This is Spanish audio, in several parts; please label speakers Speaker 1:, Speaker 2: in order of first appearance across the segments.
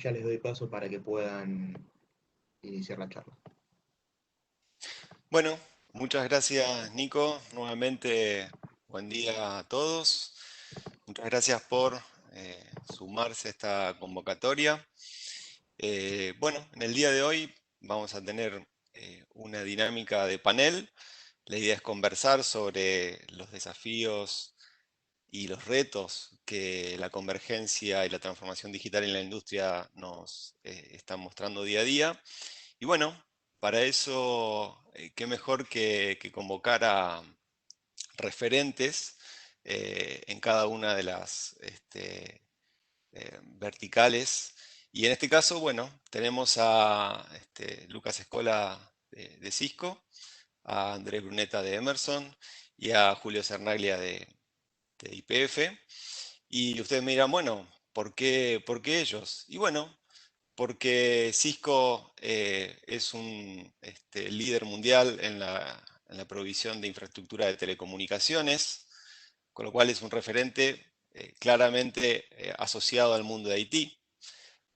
Speaker 1: ya les doy paso para que puedan iniciar la charla.
Speaker 2: Bueno, muchas gracias Nico. Nuevamente, buen día a todos. Muchas gracias por sumarse a esta convocatoria. Bueno, en el día de hoy vamos a tener una dinámica de panel. La idea es conversar sobre los desafíos y los retos que la convergencia y la transformación digital en la industria nos están mostrando día a día. Y bueno, para eso, qué mejor que convocar a referentes en cada una de las verticales. Y en este caso, bueno, tenemos a Lucas Escola de Cisco, a Andrés Bruneta de Emerson y a Julio Cernaglia de YPF. Y ustedes me dirán, bueno, por qué ellos? Y bueno, porque Cisco es un líder mundial en la provisión de infraestructura de telecomunicaciones, con lo cual es un referente claramente asociado al mundo de IT.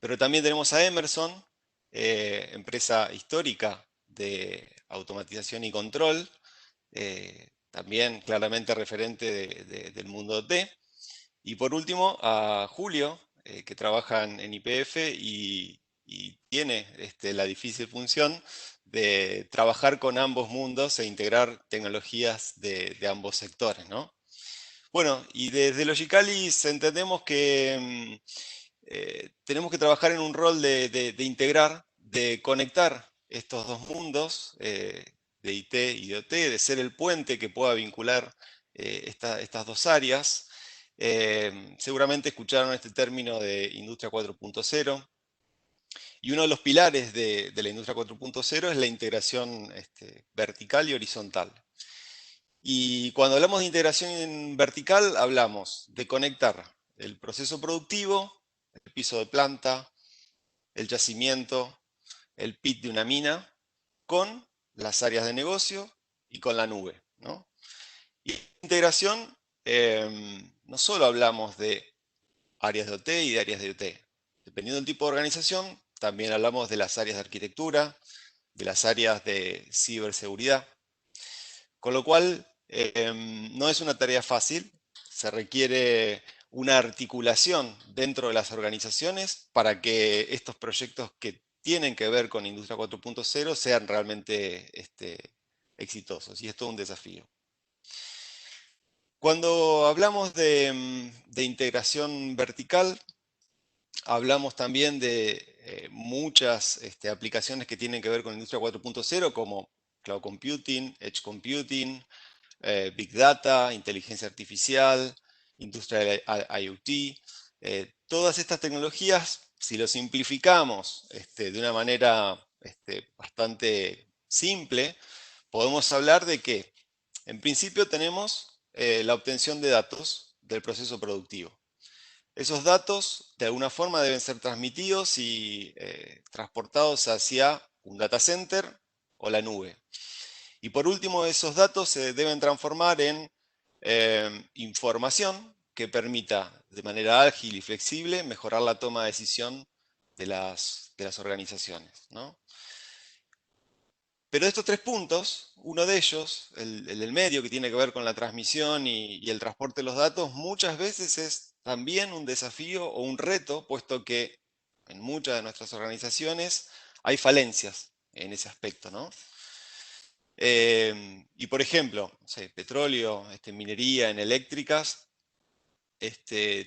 Speaker 2: Pero también tenemos a Emerson, empresa histórica de automatización y control, también claramente referente del mundo OT. Y por último, a Julio, que trabaja en YPF y tiene la difícil función de trabajar con ambos mundos e integrar tecnologías de ambos sectores, ¿no? Bueno, y desde Logicalis entendemos que tenemos que trabajar en un rol de integrar, de conectar estos dos mundos, de IT y de OT, de ser el puente que pueda vincular estas dos áreas. Seguramente escucharon este término de industria 4.0 y uno de los pilares de la industria 4.0 es la integración vertical y horizontal. Y cuando hablamos de integración vertical, hablamos de conectar el proceso productivo, el piso de planta, el yacimiento, el pit de una mina, con las áreas de negocio y con la nube, ¿no? Y integración, no solo hablamos de áreas de OT y de áreas de OT. Dependiendo del tipo de organización, también hablamos de las áreas de arquitectura, de las áreas de ciberseguridad. Con lo cual, no es una tarea fácil, se requiere una articulación dentro de las organizaciones para que estos proyectos que tienen que ver con Industria 4.0 sean realmente exitosos, y esto es un desafío. Cuando hablamos de integración vertical, hablamos también de muchas aplicaciones que tienen que ver con Industria 4.0, como Cloud Computing, Edge Computing, Big Data, inteligencia artificial, industria IoT. Todas estas tecnologías, si lo simplificamos de una manera bastante simple, podemos hablar de que en principio tenemos la obtención de datos del proceso productivo. Esos datos de alguna forma deben ser transmitidos y transportados hacia un data center o la nube. Y por último, esos datos se deben transformar en información que permita de manera ágil y flexible mejorar la toma de decisión de las organizaciones, ¿no? Pero de estos tres puntos, uno de ellos, el del medio, que tiene que ver con la transmisión y el transporte de los datos, muchas veces es también un desafío o un reto, puesto que en muchas de nuestras organizaciones hay falencias en ese aspecto, ¿no? Y por ejemplo, no sé, petróleo, minería en eléctricas,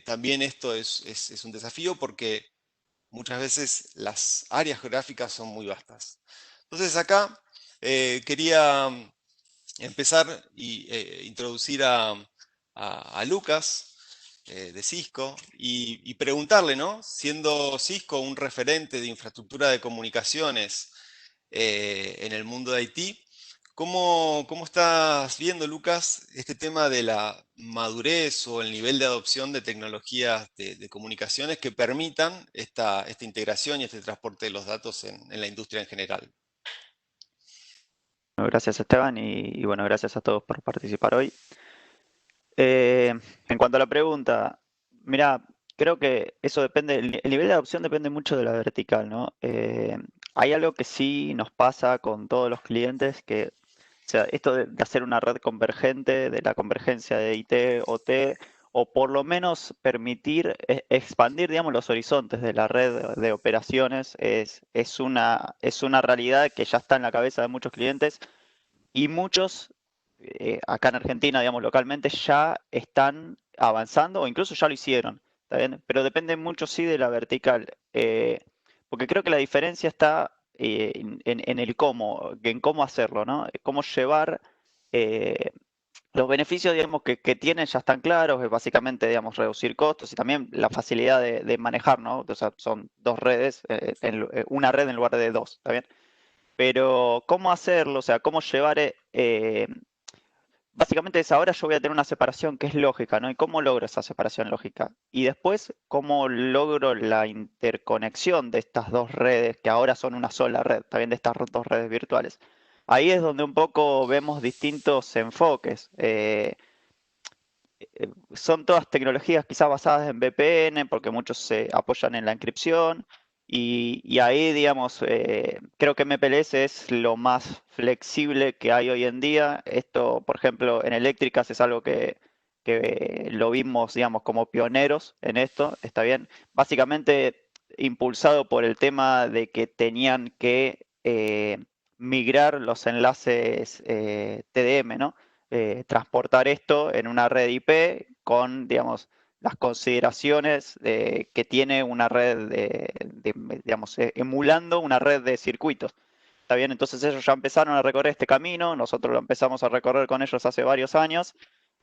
Speaker 2: también esto es un desafío porque muchas veces las áreas geográficas son muy vastas. Entonces acá quería empezar y introducir a Lucas de Cisco y preguntarle, ¿no? Siendo Cisco un referente de infraestructura de comunicaciones en el mundo de IT, ¿cómo estás viendo, Lucas, este tema de la madurez o el nivel de adopción de tecnologías de comunicaciones que permitan esta integración y este transporte de los datos en la industria en general?
Speaker 3: Bueno, gracias Esteban y bueno, gracias a todos por participar hoy. En cuanto a la pregunta, mira, creo que eso depende, el nivel de adopción depende mucho de la vertical, ¿no? Hay algo que sí nos pasa con todos los clientes, que, o sea, esto de hacer una red convergente, de la convergencia de IT, OT, o por lo menos permitir expandir, digamos, los horizontes de la red de operaciones, es una realidad que ya está en la cabeza de muchos clientes y muchos, acá en Argentina, digamos, localmente, ya están avanzando o incluso ya lo hicieron, ¿está bien? Pero depende mucho, sí, de la vertical, porque creo que la diferencia está en el cómo, en cómo hacerlo, ¿no? Cómo llevar eh, los beneficios, digamos, que tienen ya están claros, es básicamente, digamos, reducir costos y también la facilidad de manejar, ¿no? O sea, son dos redes, una red en lugar de dos, ¿está bien? Pero cómo hacerlo, o sea, cómo llevar, básicamente es ahora yo voy a tener una separación que es lógica, ¿no? ¿Y cómo logro esa separación lógica? Y después, ¿cómo logro la interconexión de estas dos redes que ahora son una sola red, también de estas dos redes virtuales? Ahí es donde un poco vemos distintos enfoques. Son todas tecnologías quizás basadas en VPN, porque muchos se apoyan en la encripción, y ahí, digamos, creo que MPLS es lo más flexible que hay hoy en día. Esto, por ejemplo, en eléctricas es algo que lo vimos, digamos, como pioneros en esto, está bien. Básicamente impulsado por el tema de que tenían que migrar los enlaces TDM, ¿no? Transportar esto en una red IP con, digamos, las consideraciones que tiene una red digamos, emulando una red de circuitos. ¿Está bien? Entonces ellos ya empezaron a recorrer este camino, nosotros lo empezamos a recorrer con ellos hace varios años.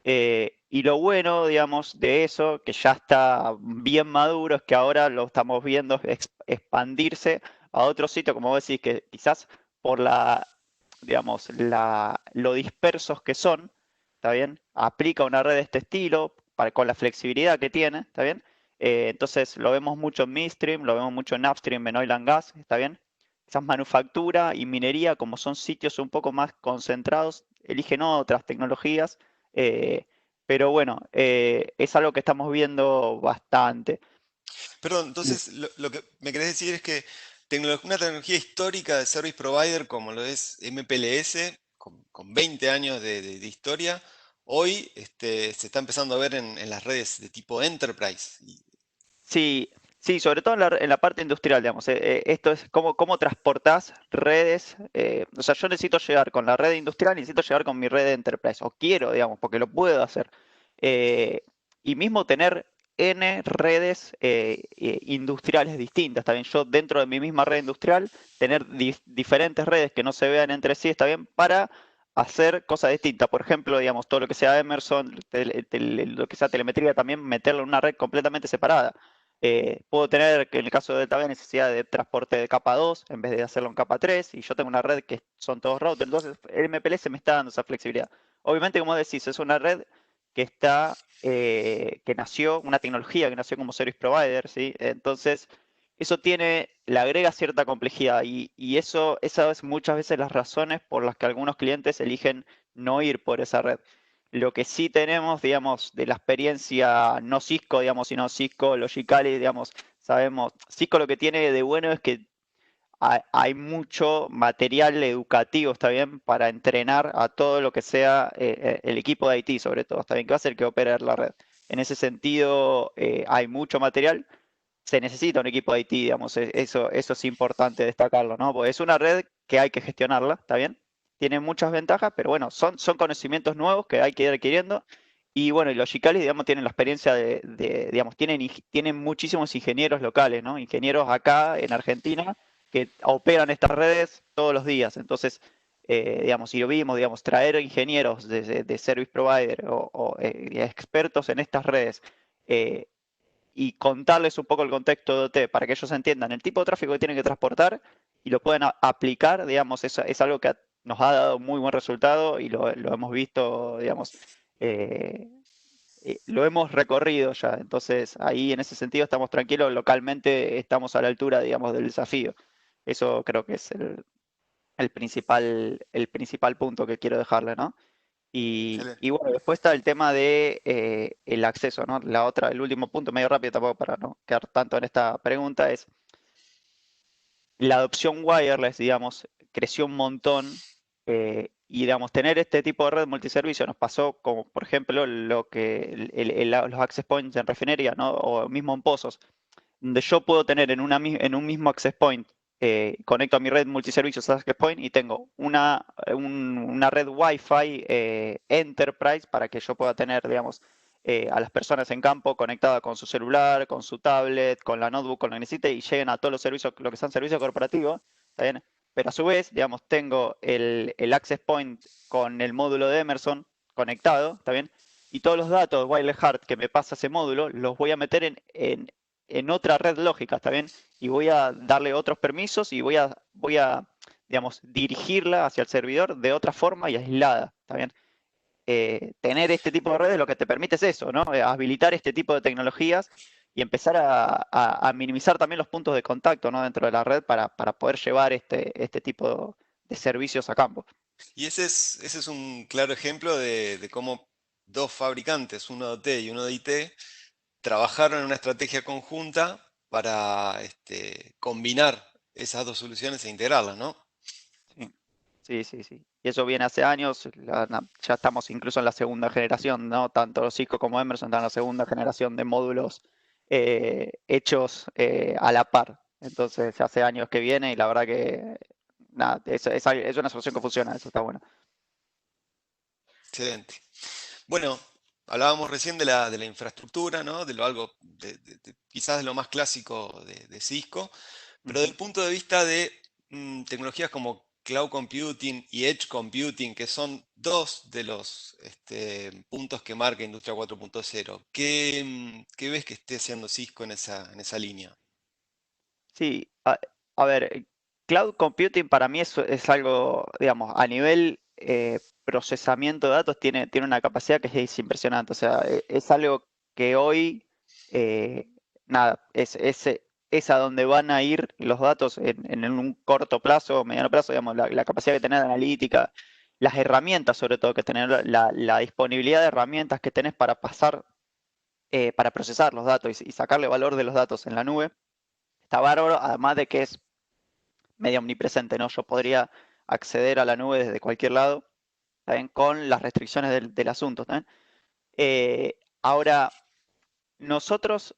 Speaker 3: Y lo bueno, digamos, de eso, que ya está bien maduro, es que ahora lo estamos viendo expandirse a otro sitio, como vos decís, que quizás por digamos, lo dispersos que son, ¿está bien? Aplica una red de este estilo con la flexibilidad que tiene, ¿está bien? Entonces lo vemos mucho en midstream, lo vemos mucho en upstream, en oil and gas, ¿está bien? Quizás manufactura y minería, como son sitios un poco más concentrados, eligen otras tecnologías, pero bueno, es algo que estamos viendo bastante.
Speaker 2: Perdón, entonces lo que me querés decir es que una tecnología histórica de service provider como lo es MPLS, con 20 años de historia, hoy se está empezando a ver en las redes de tipo enterprise.
Speaker 3: Sí, sí, sobre todo en la parte industrial, digamos. Esto es cómo transportás redes. O sea, yo necesito llegar con la red industrial, necesito llegar con mi red de enterprise. O quiero, digamos, porque lo puedo hacer. Eh, y mismo tener N redes industriales distintas. También yo dentro de mi misma red industrial, tener diferentes redes que no se vean entre sí, está bien, para hacer cosas distintas. Por ejemplo, digamos, todo lo que sea Emerson, lo que sea telemetría, también meterlo en una red completamente separada. Puedo tener, que en el caso de Delta V, necesidad de transporte de capa 2 en vez de hacerlo en capa 3, y yo tengo una red que son todos routers, entonces el MPLS me está dando esa flexibilidad. Obviamente, como decís, es una red que nació, una tecnología que nació como service provider, ¿sí? Entonces, eso le agrega cierta complejidad, y esa es muchas veces las razones por las que algunos clientes eligen no ir por esa red. Lo que sí tenemos, digamos, de la experiencia no Cisco, digamos, sino Cisco, Logicalis, digamos, sabemos, Cisco lo que tiene de bueno es que hay mucho material educativo, ¿está bien? Para entrenar a todo lo que sea el equipo de IT, sobre todo, ¿está bien? Que va a ser que opere la red. En ese sentido, hay mucho material. Se necesita un equipo de IT, digamos, eso es importante destacarlo, ¿no? Porque es una red que hay que gestionarla, ¿está bien? Tiene muchas ventajas, pero bueno, son conocimientos nuevos que hay que ir adquiriendo. Y bueno, y los Logicali, digamos, tienen la experiencia digamos, tienen muchísimos ingenieros locales, ¿no? Ingenieros acá en Argentina que operan estas redes todos los días. Entonces, digamos, y lo vimos, digamos, traer ingenieros de service provider expertos en estas redes, eh, y contarles un poco el contexto de OT para que ellos entiendan el tipo de tráfico que tienen que transportar y lo puedan aplicar, digamos, es algo que nos ha dado muy buen resultado y lo hemos visto, digamos, eh, lo hemos recorrido ya. Entonces, ahí en ese sentido estamos tranquilos, localmente estamos a la altura, digamos, del desafío. Eso creo que es el principal punto que quiero dejarle, ¿no?
Speaker 2: Excelente.
Speaker 3: Y bueno, después está el tema de el acceso, ¿no? El último punto, medio rápido tampoco para no quedar tanto en esta pregunta, es la adopción wireless, digamos, creció un montón y, digamos, tener este tipo de red multiservicio nos pasó como, por ejemplo, lo que los access points en refinería, ¿no? O mismo en pozos, donde yo puedo tener en un mismo access point, conecto a mi red multiservicios a access point y tengo una red Wi-Fi enterprise para que yo pueda tener, digamos, a las personas en campo conectadas con su celular, con su tablet, con la notebook, con lo que necesite y lleguen a todos los servicios, lo que sean servicios corporativos, ¿está bien? Pero a su vez, digamos, tengo el access point con el módulo de Emerson conectado, ¿está bien? Y todos los datos wireless hard que me pasa ese módulo los voy a meter en otra red lógica, ¿está bien? Y voy a darle otros permisos y voy a, digamos, dirigirla hacia el servidor de otra forma y aislada, ¿está bien? Tener este tipo de redes lo que te permite es eso, ¿no? Habilitar este tipo de tecnologías y empezar a minimizar también los puntos de contacto, ¿no? Dentro de la red para poder llevar este tipo de servicios a campo.
Speaker 2: Y ese es un claro ejemplo de cómo dos fabricantes, uno de OT y uno de IT, trabajaron en una estrategia conjunta para combinar esas dos soluciones e integrarlas, ¿no?
Speaker 3: Sí, sí, sí, sí. Y eso viene hace años, ya estamos incluso en la segunda generación, ¿no? Tanto Cisco como Emerson están en la segunda generación de módulos hechos a la par. Entonces, ya hace años que viene y la verdad que nada, es una solución que funciona, eso está bueno.
Speaker 2: Excelente. Bueno, hablábamos recién de la infraestructura, ¿no? De lo algo, quizás de lo más clásico de Cisco, pero
Speaker 3: Ujú.
Speaker 2: del punto de vista de tecnologías como cloud computing y edge computing, que son dos de los puntos que marca Industria 4.0, ¿qué ves que esté haciendo Cisco en esa línea?
Speaker 3: Sí, a ver, cloud computing para mí es algo, digamos, a nivel procesamiento de datos tiene una capacidad que es impresionante. O sea, es algo que hoy, eh, nada, es a donde van a ir los datos en un corto plazo o mediano plazo, digamos, la capacidad que tener de analítica, las herramientas sobre todo que tener, la disponibilidad de herramientas que tenés para pasar, para procesar los datos y sacarle valor de los datos en la nube. Está bárbaro, además de que es medio omnipresente, ¿no? Yo podría acceder a la nube desde cualquier lado, ¿también? Con las restricciones del asunto, ¿también? Ahora, nosotros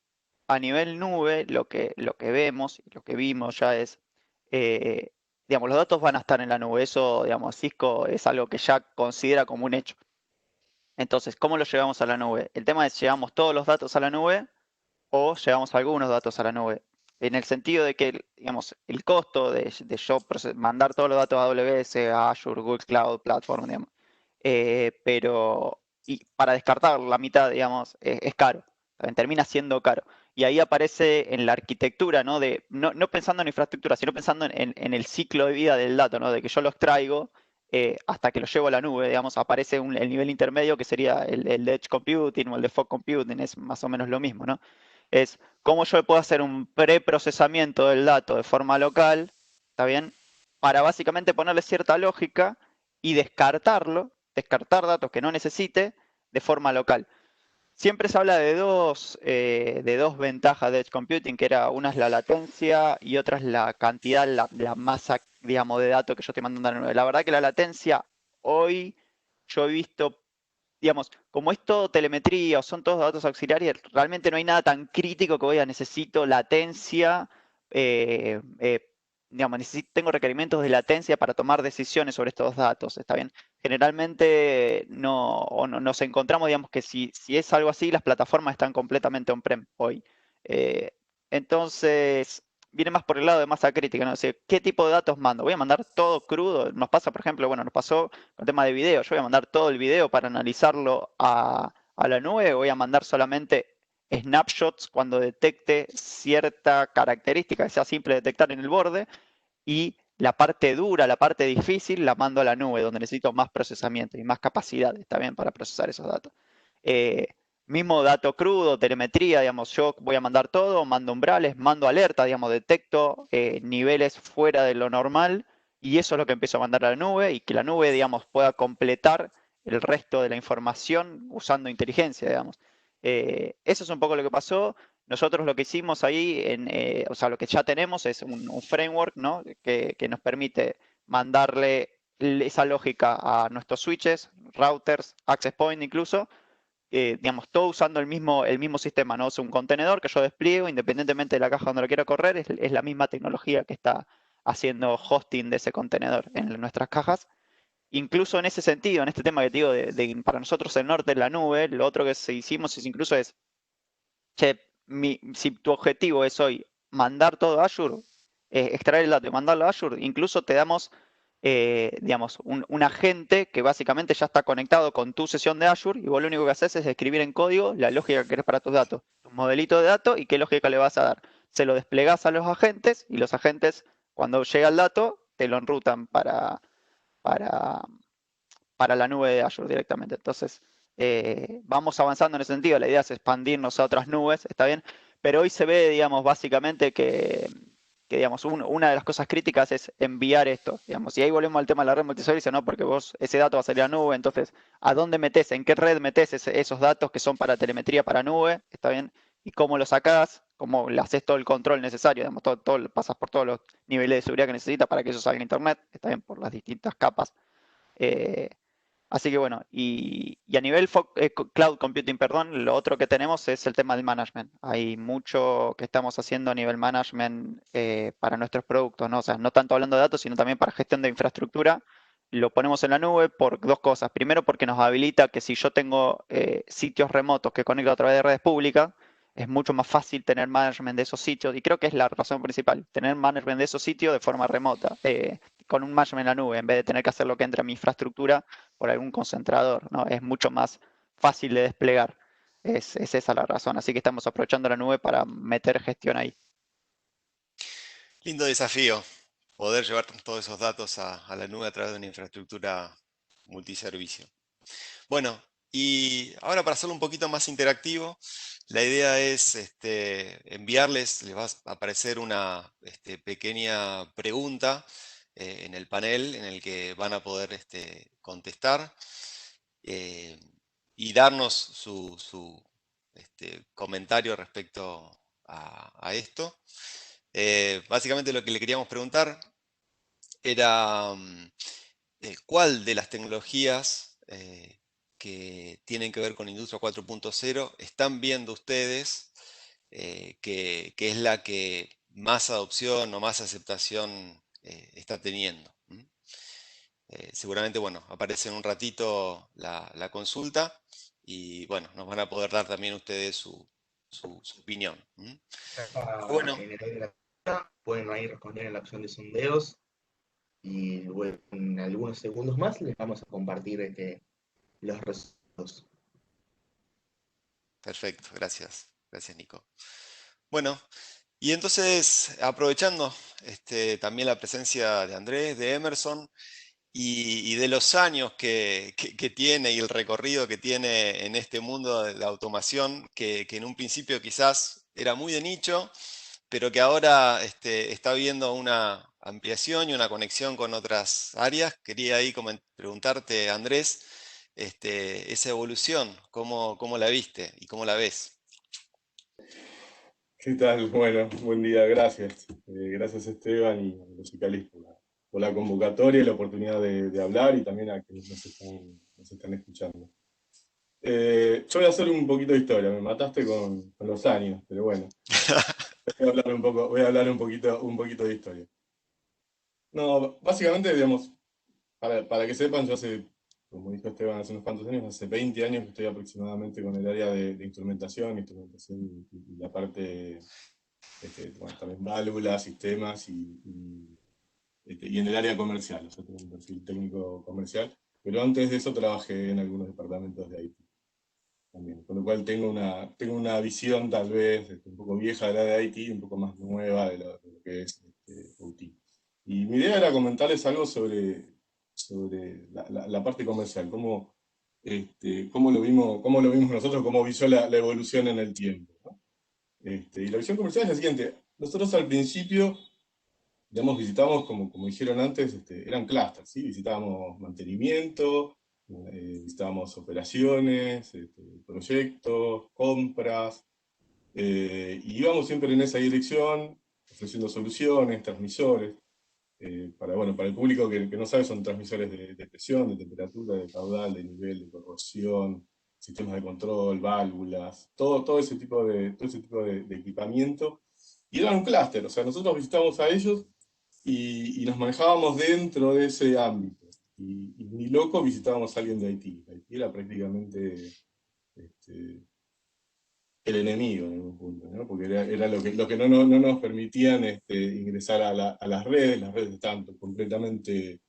Speaker 3: a nivel nube, lo que vemos y lo que vimos ya es, eh, digamos, los datos van a estar en la nube. Eso, digamos, Cisco es algo que ya considera como un hecho. Entonces, ¿cómo lo llevamos a la nube? El tema es, ¿llevamos todos los datos a la nube o llevamos algunos datos a la nube? En el sentido de que, digamos, el costo de yo mandar todos los datos a AWS, a Azure, Google Cloud Platform, digamos, pero y para descartar la mitad, digamos, es caro, también termina siendo caro. Y ahí aparece en la arquitectura, ¿no? No pensando en infraestructura, sino pensando en el ciclo de vida del dato, ¿no? De que yo los traigo hasta que los llevo a la nube, digamos, aparece el nivel intermedio que sería el de Edge Computing o el de Fog Computing, es más o menos lo mismo, ¿no? Es cómo yo puedo hacer un preprocesamiento del dato de forma local, ¿está bien? Para básicamente ponerle cierta lógica y descartar datos que no necesite de forma local. Siempre se habla de dos ventajas de Edge Computing, que una es la latencia y otra es la cantidad, la masa, digamos, de datos que yo estoy mandando a la nube. La verdad que la latencia, hoy yo he visto, digamos, como es todo telemetría o son todos datos auxiliares, realmente no hay nada tan crítico que necesito latencia, digamos, tengo requerimientos de latencia para tomar decisiones sobre estos datos, ¿está bien? Generalmente nos encontramos, digamos, que si es algo así, las plataformas están completamente on-prem hoy. Eh, entonces, viene más por el lado de masa crítica, ¿no? O sea, ¿qué tipo de datos mando? ¿Voy a mandar todo crudo? Nos pasa, por ejemplo, bueno, nos pasó con el tema de video. Yo voy a mandar todo el video para analizarlo a la nube, o voy a mandar solamente snapshots cuando detecte cierta característica que sea simple de detectar en el borde y la parte dura, la parte difícil, la mando a la nube, donde necesito más procesamiento y más capacidad también para procesar esos datos. Eh, Mismo dato crudo, telemetría, digamos, yo voy a mandar todo, mando umbrales, mando alerta, digamos, detecto niveles fuera de lo normal y eso es lo que empiezo a mandar a la nube y que la nube, digamos, pueda completar el resto de la información usando inteligencia, digamos. Eso es un poco lo que pasó. Nosotros lo que hicimos ahí, o sea, lo que ya tenemos es un framework, ¿no? que nos permite mandarle esa lógica a nuestros switches, routers, access point incluso, digamos, todo usando el mismo sistema, ¿no? Es un contenedor que yo despliego independientemente de la caja donde lo quiero correr, es la misma tecnología que está haciendo hosting de ese contenedor en nuestras cajas. Incluso en ese sentido, en este tema que te digo, para nosotros el norte es la nube, lo otro que hicimos incluso es, che, si tu objetivo es hoy mandar todo a Azure, extraer el dato y mandarlo a Azure, incluso te damos, digamos, un agente que básicamente ya está conectado con tu sesión de Azure y vos lo único que haces es escribir en código la lógica que querés para tus datos, tu modelito de datos y qué lógica le vas a dar. Se lo desplegás a los agentes y los agentes, cuando llega el dato, te lo enrutan para, para la nube de Azure directamente. Entonces, vamos avanzando en ese sentido. La idea es expandirnos a otras nubes, está bien, pero hoy se ve, digamos, básicamente que digamos, una de las cosas críticas es enviar esto, digamos, y ahí volvemos al tema de la red multiservicio, ¿no? Porque vos, ese dato va a salir a nube, entonces, ¿a dónde metés? ¿En qué red metés esos datos que son para telemetría para nube? ¿Está bien? ¿Y cómo lo sacás? ¿Cómo le haces todo el control necesario? Digamos, pasas por todos los niveles de seguridad que necesitas para que eso salga a internet, está bien, por las distintas capas. Eh, Así que bueno, y a nivel cloud computing, perdón, lo otro que tenemos es el tema del management. Hay mucho que estamos haciendo a nivel management para nuestros productos, ¿no? O sea, no tanto hablando de datos, sino también para gestión de infraestructura. Lo ponemos en la nube por dos cosas. Primero, porque nos habilita que si yo tengo sitios remotos que conecto a través de redes públicas, es mucho más fácil tener management de esos sitios. Y creo que es la razón principal, tener management de esos sitios de forma remota, con un management en la nube, en vez de tener que hacer lo que entra a mi infraestructura por algún concentrador, ¿no? Es mucho más fácil de desplegar. Es esa la razón. Así que estamos aprovechando la nube para meter gestión ahí.
Speaker 2: Lindo desafío, poder llevar todos esos datos a la nube a través de una infraestructura multiservicio. Bueno, y ahora para hacerlo un poquito más interactivo, la idea es enviarles, les va a aparecer una pequeña pregunta en el panel en el que van a poder contestar y darnos su comentario respecto a esto. Básicamente lo que le queríamos preguntar era cuál de las tecnologías que tienen que ver con Industria 4.0 están viendo ustedes que es la que más adopción o más aceptación está teniendo. Seguramente, bueno, aparece en un ratito la consulta y, bueno, nos van a poder dar también ustedes su opinión. Bueno,
Speaker 1: En el aire de la casa, pueden ahí responder en la opción de sondeos y luego en algunos segundos más les vamos a compartir los resultados.
Speaker 2: perfecto, gracias. Gracias, Nico. Bueno, y entonces, aprovechando también la presencia de Andrés, de Emerson, y de los años que tiene y el recorrido que tiene en este mundo de la automación, que en un principio quizás era muy de nicho, pero que ahora está viendo una ampliación y una conexión con otras áreas. Quería ahí preguntarte, Andrés, esa evolución, ¿cómo la viste y cómo la ves?
Speaker 4: ¿Qué tal? Bueno, buen día, gracias. Gracias Esteban y a los Icalis por la convocatoria y la oportunidad de hablar y también a quienes nos están escuchando. Yo voy a hacer un poquito de historia, me mataste con los años, pero bueno, voy a hablar un poquito de historia. No, básicamente, digamos, para que sepan, yo como dijo Esteban, hace unos cuantos años, hace 20 años que estoy aproximadamente con el área de instrumentación y la parte, bueno, también válvulas, sistemas y en el área comercial, o sea, tengo un perfil técnico comercial, pero antes de eso trabajé en algunos departamentos de IT también, con lo cual tengo una visión tal vez un poco vieja de la de IT y un poco más nueva de lo que es OT. Y mi idea era comentarles algo sobre la parte comercial, cómo lo vimos nosotros, cómo vio la evolución en el tiempo, ¿no? Y la visión comercial es la siguiente. Nosotros al principio, digamos, visitamos, como dijeron antes, eran clusters, ¿sí? Visitábamos mantenimiento, visitábamos operaciones, proyectos, compras, y íbamos siempre en esa dirección, ofreciendo soluciones, transmisores. Bueno, para el público que no sabe, son transmisores de presión, de temperatura, de caudal, de nivel, de corrosión, sistemas de control, válvulas, todo ese tipo de equipamiento. Y eran un clúster, o sea, nosotros visitábamos a ellos y nos manejábamos dentro de ese ámbito. Y ni loco visitábamos a alguien de Haití. Haití era prácticamente el enemigo en algún punto, ¿no? Porque era lo que no nos permitían ingresar a las redes estaban completamente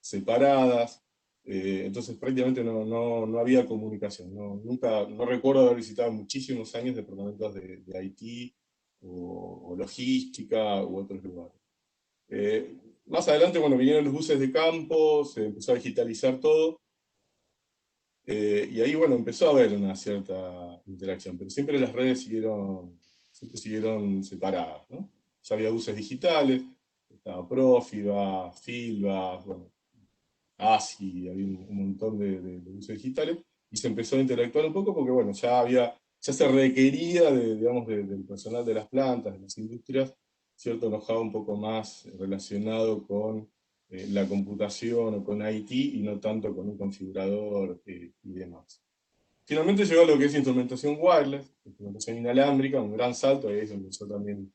Speaker 4: separadas, entonces prácticamente no había comunicación. No recuerdo haber visitado muchísimos años departamentos de Haití o logística u otros lugares. Más adelante, bueno, vinieron los buses de campo, se empezó a digitalizar todo, y ahí, bueno, empezó a haber una cierta interacción, pero siempre las redes siguieron separadas, ¿no? Ya había buses digitales, estaba Profibas, Filbas, bueno, ASI, había un montón de buses digitales, y se empezó a interactuar un poco porque, bueno, ya se requería, digamos, del personal de las plantas, de las industrias, cierto know-how un poco más relacionado con la computación o con IT y no tanto con un configurador y demás. Finalmente llegó a lo que es instrumentación wireless, instrumentación inalámbrica, un gran salto, ahí es donde yo también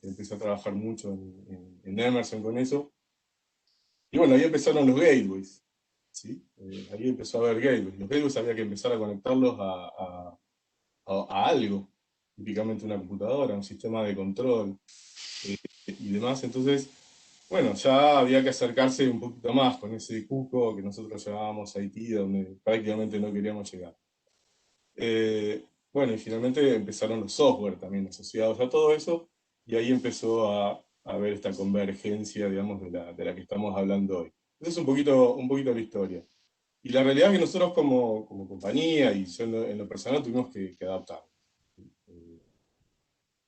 Speaker 4: empecé a trabajar mucho en Emerson con eso. Y bueno, ahí empezaron los gateways, ¿sí? Ahí empezó a haber gateways. Los gateways había que empezar a conectarlos a algo, típicamente una computadora, un sistema de control y demás. Entonces, bueno, ya había que acercarse un poquito más con ese cuco que nosotros llamábamos Haití, donde prácticamente no queríamos llegar. Bueno, y finalmente empezaron los software también asociados a todo eso, y ahí empezó a haber esta convergencia, digamos, de la que estamos hablando hoy. Esa es un poquito la historia. Y la realidad es que nosotros como compañía, y yo en lo personal, tuvimos que adaptar.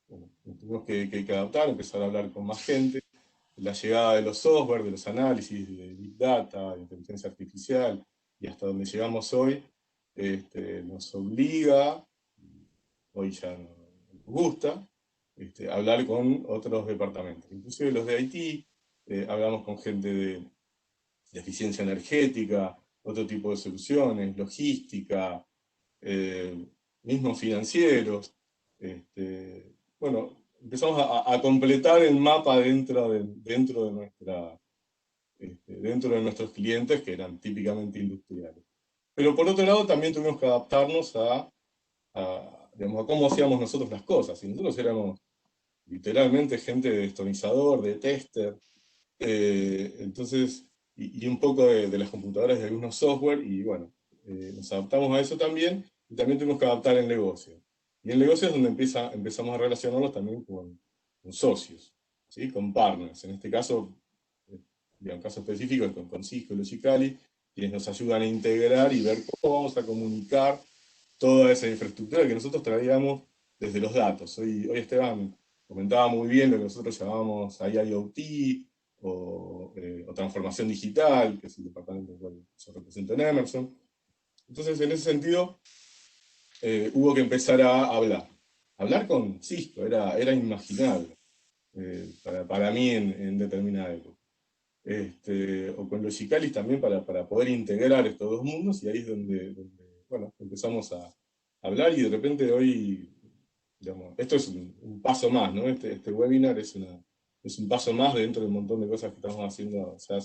Speaker 4: Bueno, nos tuvimos que adaptar, empezar a hablar con más gente. La llegada de los software, de los análisis, de Big Data, de inteligencia artificial, y hasta donde llegamos hoy, nos obliga, hoy ya nos gusta, hablar con otros departamentos. Inclusive los de Haití, hablamos con gente de eficiencia energética, otro tipo de soluciones, logística, mismos financieros. Bueno, empezamos a completar el mapa dentro de nuestros clientes, que eran típicamente industriales. Pero por otro lado, también tuvimos que adaptarnos digamos, a cómo hacíamos nosotros las cosas. Y nosotros éramos literalmente gente de destornillador, de tester, entonces, y un poco de las computadoras y algunos software, y bueno, nos adaptamos a eso también, y también tuvimos que adaptar el negocio. Y el negocio es donde empezamos a relacionarnos también con socios, ¿sí? Con partners. En este caso, un caso específico es con Cisco y Logicali, quienes nos ayudan a integrar y ver cómo vamos a comunicar toda esa infraestructura que nosotros traíamos desde los datos. Hoy Esteban comentaba muy bien lo que nosotros llamábamos IoT o transformación digital, que es el departamento que yo represento en Emerson. Entonces, en ese sentido, hubo que empezar a hablar con Cisco, era inimaginable para mí en determinada época. O con los Chicalis también para poder integrar estos dos mundos, y ahí es donde bueno, empezamos a hablar, y de repente hoy, digamos, esto es un paso más, ¿no? Este webinar es un paso más dentro del montón de cosas que estamos haciendo ya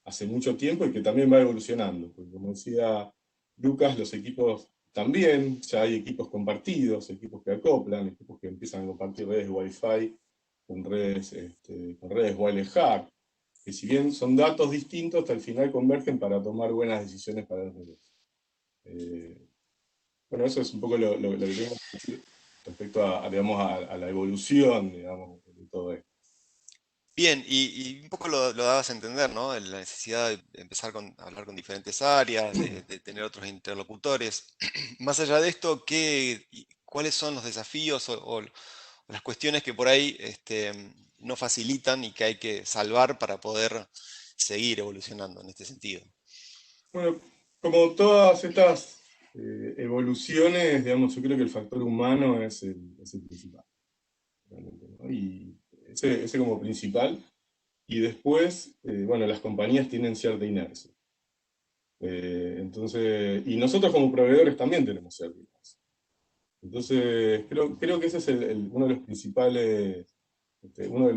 Speaker 4: hace mucho tiempo, y que también va evolucionando, porque como decía Lucas, los equipos también, ya hay equipos compartidos, equipos que acoplan, equipos que empiezan a compartir redes Wi-Fi con redes wireless HART, que si bien son datos distintos, hasta el final convergen para tomar buenas decisiones para los negocios. Bueno, eso es un poco lo que tengo que decir respecto digamos, a la evolución, digamos, de todo esto.
Speaker 2: Bien, y un poco lo dabas a entender, ¿no? La necesidad de empezar a hablar con diferentes áreas, de tener otros interlocutores. Más allá de esto, ¿cuáles son los desafíos o las cuestiones que por ahí no facilitan y que hay que salvar para poder seguir evolucionando en este sentido?
Speaker 4: Bueno, como todas estas evoluciones, digamos, yo creo que el factor humano es el principal, realmente, ¿no? Y ese como principal. Y después, bueno, las compañías tienen cierta inercia. Entonces, y nosotros como proveedores también tenemos cierta inercia. Entonces, creo que ese es uno de los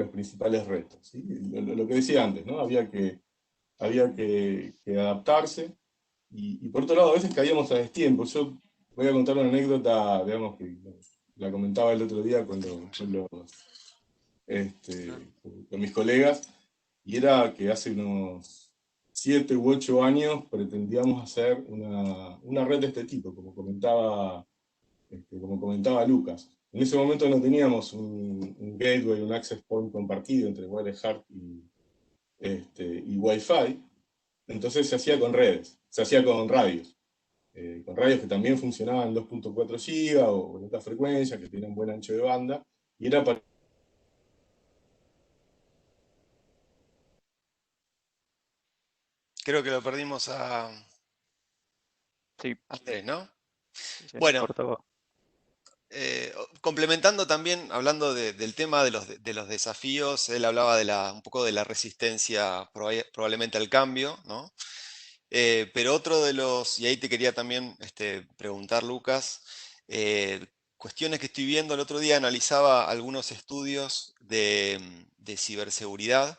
Speaker 4: principales retos, ¿sí? Lo que decía antes, ¿no? Había que adaptarse. Y por otro lado, a veces caíamos a destiempo. Yo voy a contar una anécdota, digamos, que la comentaba el otro día con mis colegas, y era que hace unos 7 u 8 años pretendíamos hacer una red de este tipo, como comentaba Lucas. En ese momento no teníamos un gateway, un access point compartido entre Wireless HART y Wi-Fi, entonces se hacía con redes, se hacía con radios. Con radios que también funcionaban en 2.4 GB o en alta frecuencia, que tienen buen ancho de banda, y era para...
Speaker 2: Creo que lo perdimos a
Speaker 3: Sí,
Speaker 2: Andrés, ¿no?
Speaker 3: se
Speaker 2: Bueno,
Speaker 3: cortó.
Speaker 2: complementando también, hablando del tema de los desafíos, él hablaba un poco de la resistencia probablemente al cambio, ¿no? Pero otro de los, y ahí te quería también preguntar, Lucas, cuestiones que estoy viendo, el otro día analizaba algunos estudios de ciberseguridad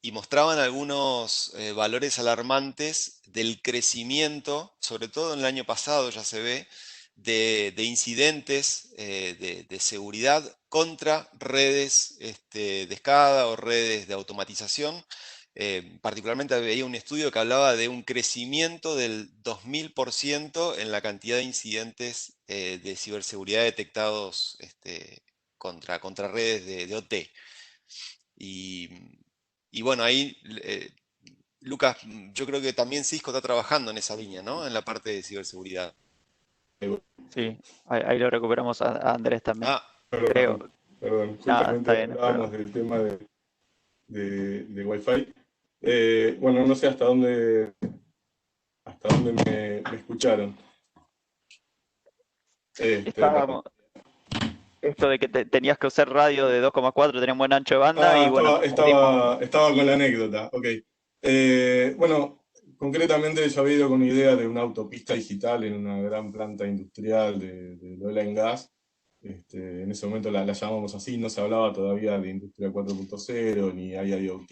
Speaker 2: y mostraban algunos valores alarmantes del crecimiento, sobre todo en el año pasado ya se ve, de incidentes de seguridad contra redes de escada o redes de automatización. Particularmente veía un estudio que hablaba de un crecimiento del 2000% en la cantidad de incidentes de ciberseguridad detectados contra redes de OT. Y, y bueno, ahí, Lucas, yo creo que también Cisco está trabajando en esa línea, ¿no? En la parte de ciberseguridad.
Speaker 3: Sí, ahí lo recuperamos a Andrés también.
Speaker 2: Ah,
Speaker 3: Creo.
Speaker 4: Perdón,
Speaker 3: Nada, está
Speaker 4: justamente
Speaker 3: bien, no hay
Speaker 4: hablábamos
Speaker 3: problema.
Speaker 4: del tema de Wi-Fi. Bueno, no sé hasta dónde me escucharon. Perdón.
Speaker 3: Estábamos, esto de que tenías que usar radio de 2,4, tenía un buen ancho de banda y bueno,
Speaker 4: Estaba,
Speaker 3: te perdimos.
Speaker 4: estaba con la anécdota, ok. Bueno, concretamente yo había ido con una idea de una autopista digital en una gran planta industrial de oil and gas. En ese momento la llamábamos así, no se hablaba todavía de industria 4.0, ni IIoT,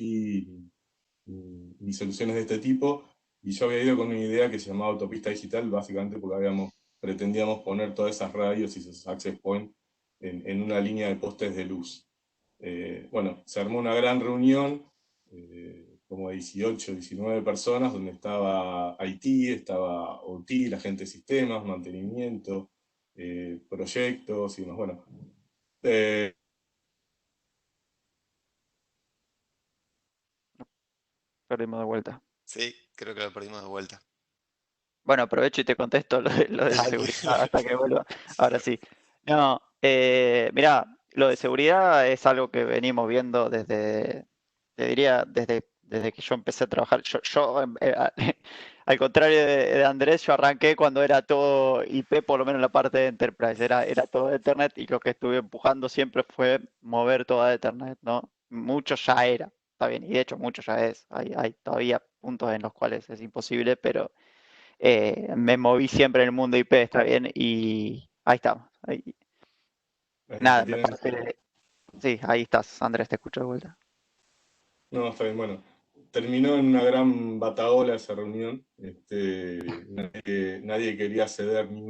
Speaker 4: ni soluciones de este tipo. Y yo había ido con una idea que se llamaba autopista digital, básicamente porque pretendíamos poner todas esas radios y esos access points en una línea de postes de luz. Bueno, se armó una gran reunión, como de 18, 19 personas, donde estaba IT, estaba OT, la gente de sistemas, mantenimiento, proyectos y demás. Bueno, eh,
Speaker 3: Perdimos de vuelta.
Speaker 2: sí, creo que lo perdimos de vuelta.
Speaker 3: Bueno, aprovecho y te contesto lo de
Speaker 2: Dale.
Speaker 3: seguridad hasta que vuelva. Ahora sí. No, mirá, lo de seguridad es algo que venimos viendo te diría, desde que yo empecé a trabajar. Al contrario de Andrés, yo arranqué cuando era todo IP, por lo menos en la parte de Enterprise. Era todo Ethernet y lo que estuve empujando siempre fue mover todo a Ethernet, ¿no? Mucho ya era, está bien, y de hecho mucho ya es. Hay todavía puntos en los cuales es imposible, pero me moví siempre en el mundo IP, está bien, y ahí estamos.
Speaker 4: me
Speaker 3: Nada, me
Speaker 4: tienen...
Speaker 3: parece. Sí, ahí estás, Andrés, te escucho de vuelta.
Speaker 4: No, está bien, bueno. Terminó en una gran batahola esa reunión. Nadie quería ceder ni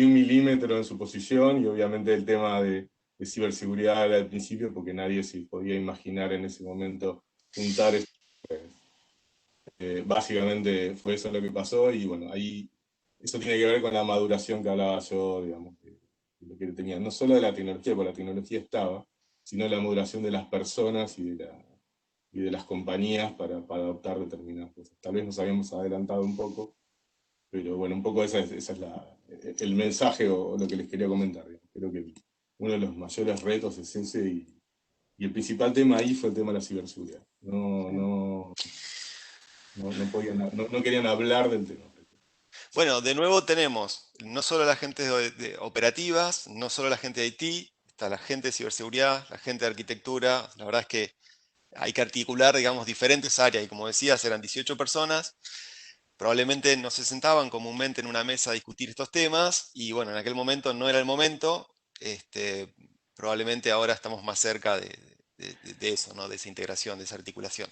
Speaker 4: un milímetro en su posición, y obviamente el tema de ciberseguridad era al principio, porque nadie se podía imaginar en ese momento juntar eso. Básicamente fue eso lo que pasó, y bueno, ahí eso tiene que ver con la maduración que hablaba yo, digamos, de lo que tenía, no solo de la tecnología, porque la tecnología estaba, sino la maduración de las personas y de las compañías para adoptar determinadas cosas. Tal vez nos habíamos adelantado un poco, pero bueno, un poco ese es el mensaje o lo que les quería comentar. Digamos. Creo que uno de los mayores retos es ese, y el principal tema ahí fue el tema de la ciberseguridad. No querían hablar del tema.
Speaker 2: Bueno, de nuevo tenemos no solo la gente de operativas, no solo la gente de IT, está la gente de ciberseguridad, la gente de arquitectura. La verdad es que hay que articular, digamos, diferentes áreas y como decías, eran 18 personas. Probablemente no se sentaban comúnmente en una mesa a discutir estos temas y bueno, en aquel momento no era el momento. Probablemente ahora estamos más cerca de eso, ¿no? De esa integración, de esa articulación.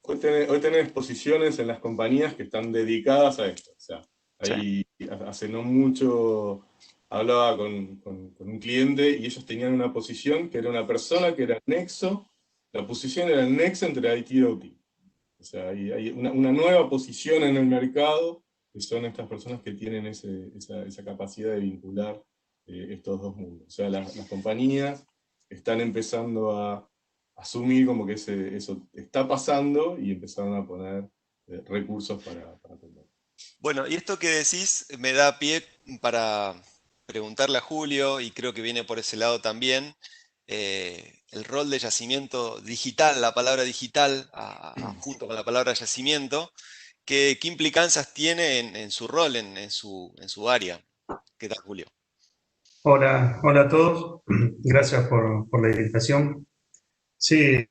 Speaker 4: Hoy tenés posiciones en las compañías que están dedicadas a esto. O sea,
Speaker 3: Sí.
Speaker 4: ahí hace no mucho hablaba con un cliente y ellos tenían una posición que era una persona que era el nexo, la posición era el nexo entre IT y OT. O sea, hay una nueva posición en el mercado que son estas personas que tienen esa capacidad de vincular estos dos mundos. O sea, las compañías están empezando a asumir como que eso está pasando y empezaron a poner recursos para atender.
Speaker 2: Bueno, y esto que decís me da pie para preguntarle a Julio, y creo que viene por ese lado también, el rol de yacimiento digital, la palabra digital, junto con la palabra yacimiento, ¿qué implicancias tiene en su rol, en su área? ¿Qué tal, Julio?
Speaker 5: Hola, hola a todos. Gracias por la invitación. Sí,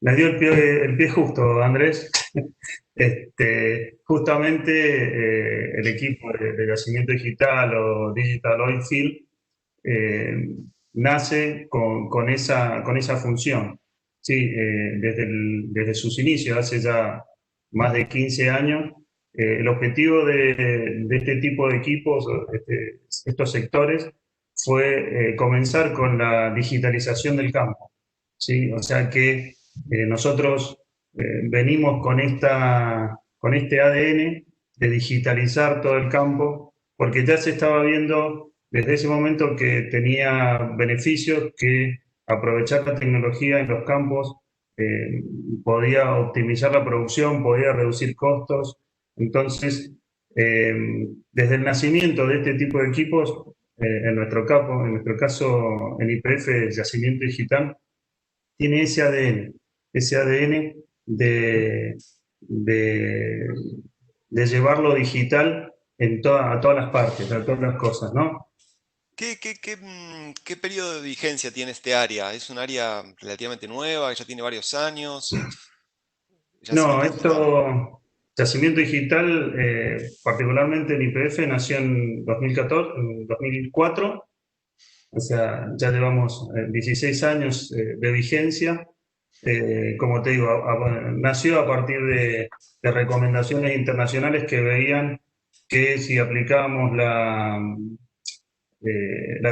Speaker 5: me dio el pie justo, Andrés. Justamente el equipo de yacimiento digital o Digital Oilfield nace con esa función. Sí, desde sus inicios, hace ya más de 15 años, el objetivo de este tipo de equipos, estos sectores, fue comenzar con la digitalización del campo. ¿Sí? O sea que nosotros venimos con este ADN de digitalizar todo el campo, porque ya se estaba viendo desde ese momento que tenía beneficios, que aprovechar la tecnología en los campos eh, podía optimizar la producción, podía reducir costos. Entonces, desde el nacimiento de este tipo de equipos, en nuestro caso, en YPF, Yacimiento Digital, tiene ese ADN de, de llevarlo digital a todas las partes, a todas las cosas, ¿no?
Speaker 2: ¿Qué periodo de vigencia tiene este área? ¿Es un área relativamente nueva, que ya tiene varios años?
Speaker 5: No,
Speaker 2: Yacimiento digital.
Speaker 5: Yacimiento Digital, particularmente en YPF, nació en 2014, en 2004, o sea, ya llevamos 16 años de vigencia. Como te digo, nació a partir de recomendaciones internacionales que veían que si aplicábamos la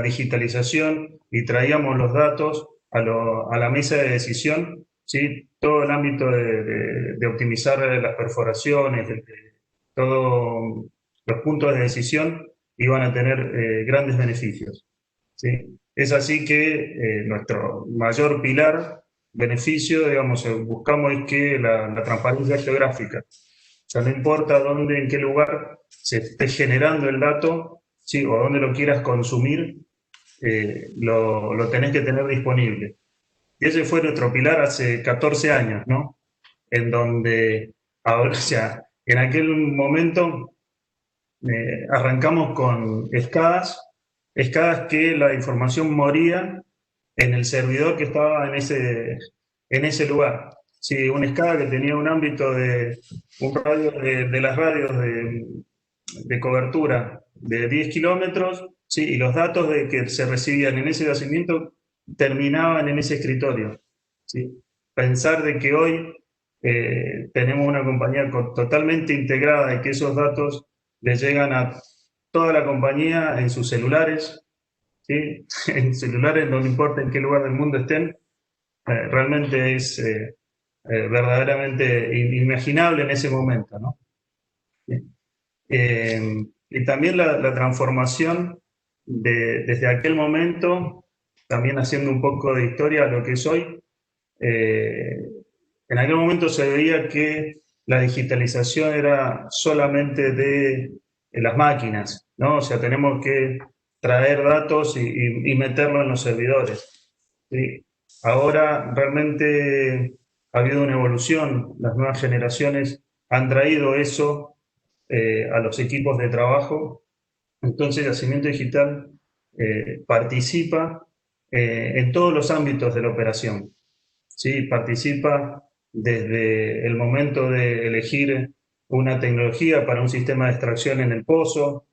Speaker 5: digitalización y traíamos los datos a la mesa de decisión, ¿sí? Todo el ámbito de optimizar las perforaciones, todos los puntos de decisión iban a tener grandes beneficios. ¿Sí? Es así que nuestro mayor pilar, beneficio, digamos, buscamos es que la transparencia geográfica. O sea, no importa dónde, en qué lugar se esté generando el dato, ¿sí? O dónde lo quieras consumir, lo tenés que tener disponible. Y ese fue nuestro pilar hace 14 años, ¿no? En donde, ahora, o sea, en aquel momento arrancamos con escadas que la información moría en el servidor que estaba en ese lugar. Sí, una escala que tenía un ámbito un radio de las radios de cobertura de 10 kilómetros, sí, y los datos de que se recibían en ese yacimiento terminaban en ese escritorio. ¿Sí? Pensar de que hoy tenemos una compañía totalmente integrada y que esos datos le llegan a toda la compañía en sus celulares, ¿sí? En celulares, no importa en qué lugar del mundo estén, realmente es verdaderamente inimaginable en ese momento, ¿no? Y también la transformación desde aquel momento, también haciendo un poco de historia a lo que es hoy, en aquel momento se veía que la digitalización era solamente de las máquinas, ¿no? O sea, tenemos que traer datos y meterlo en los servidores, ¿sí? Ahora realmente ha habido una evolución, las nuevas generaciones han traído eso a los equipos de trabajo. Entonces, Yacimiento Digital participa en todos los ámbitos de la operación. ¿Sí? Participa desde el momento de elegir una tecnología para un sistema de extracción en el pozo,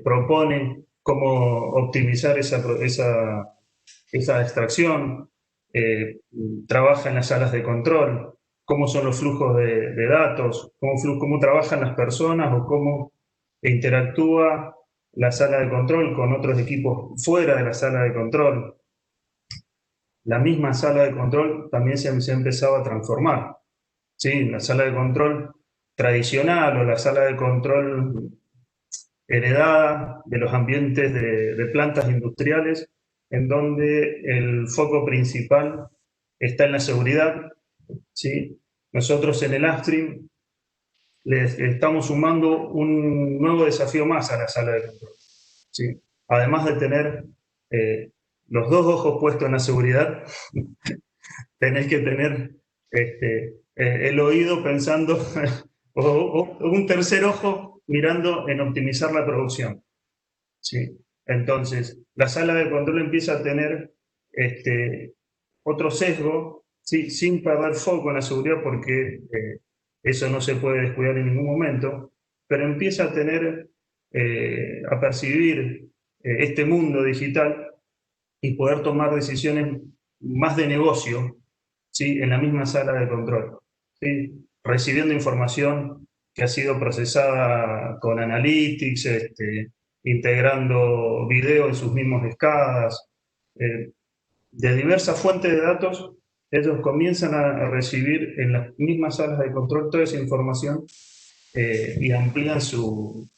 Speaker 5: propone cómo optimizar esa extracción, trabaja en las salas de control, cómo son los flujos de datos, cómo trabajan las personas o cómo interactúa la sala de control con otros equipos fuera de la sala de control. La misma sala de control también se ha empezado a transformar. ¿Sí? La sala de control tradicional o la sala de control heredada de los ambientes de plantas industriales, en donde el foco principal está en la seguridad. ¿Sí? Nosotros en el Upstream les estamos sumando un nuevo desafío más a la sala de control. ¿Sí? Además de tener los dos ojos puestos en la seguridad, tenés que tener el oído pensando, o un tercer ojo mirando en optimizar la producción. ¿Sí? Entonces, la sala de control empieza a tener otro sesgo, ¿sí? Sin perder foco en la seguridad, porque eso no se puede descuidar en ningún momento, pero empieza a tener, a percibir este mundo digital y poder tomar decisiones más de negocio, ¿sí? En la misma sala de control, ¿sí? Recibiendo información que ha sido procesada con Analytics, integrando video en sus mismos escadas, de diversas fuentes de datos. Ellos comienzan a recibir en las mismas salas de control toda esa información y amplían su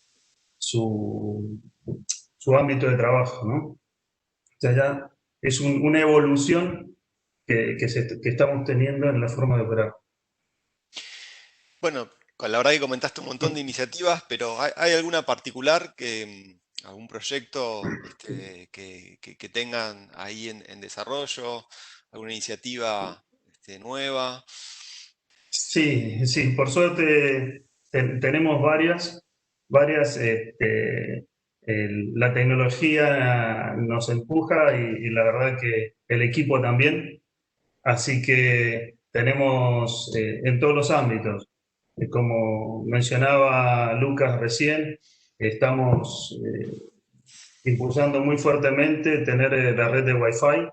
Speaker 5: ámbito de trabajo, ¿no? O sea, ya es una evolución que estamos teniendo en la forma de operar.
Speaker 2: Bueno, la verdad que comentaste un montón de iniciativas, pero ¿hay alguna particular algún proyecto que tengan ahí en desarrollo? ¿Alguna iniciativa nueva?
Speaker 5: Sí, sí, por suerte tenemos varias. La tecnología nos empuja y la verdad que el equipo también. Así que tenemos en todos los ámbitos. Como mencionaba Lucas recién, estamos impulsando muy fuertemente tener la red de Wi-Fi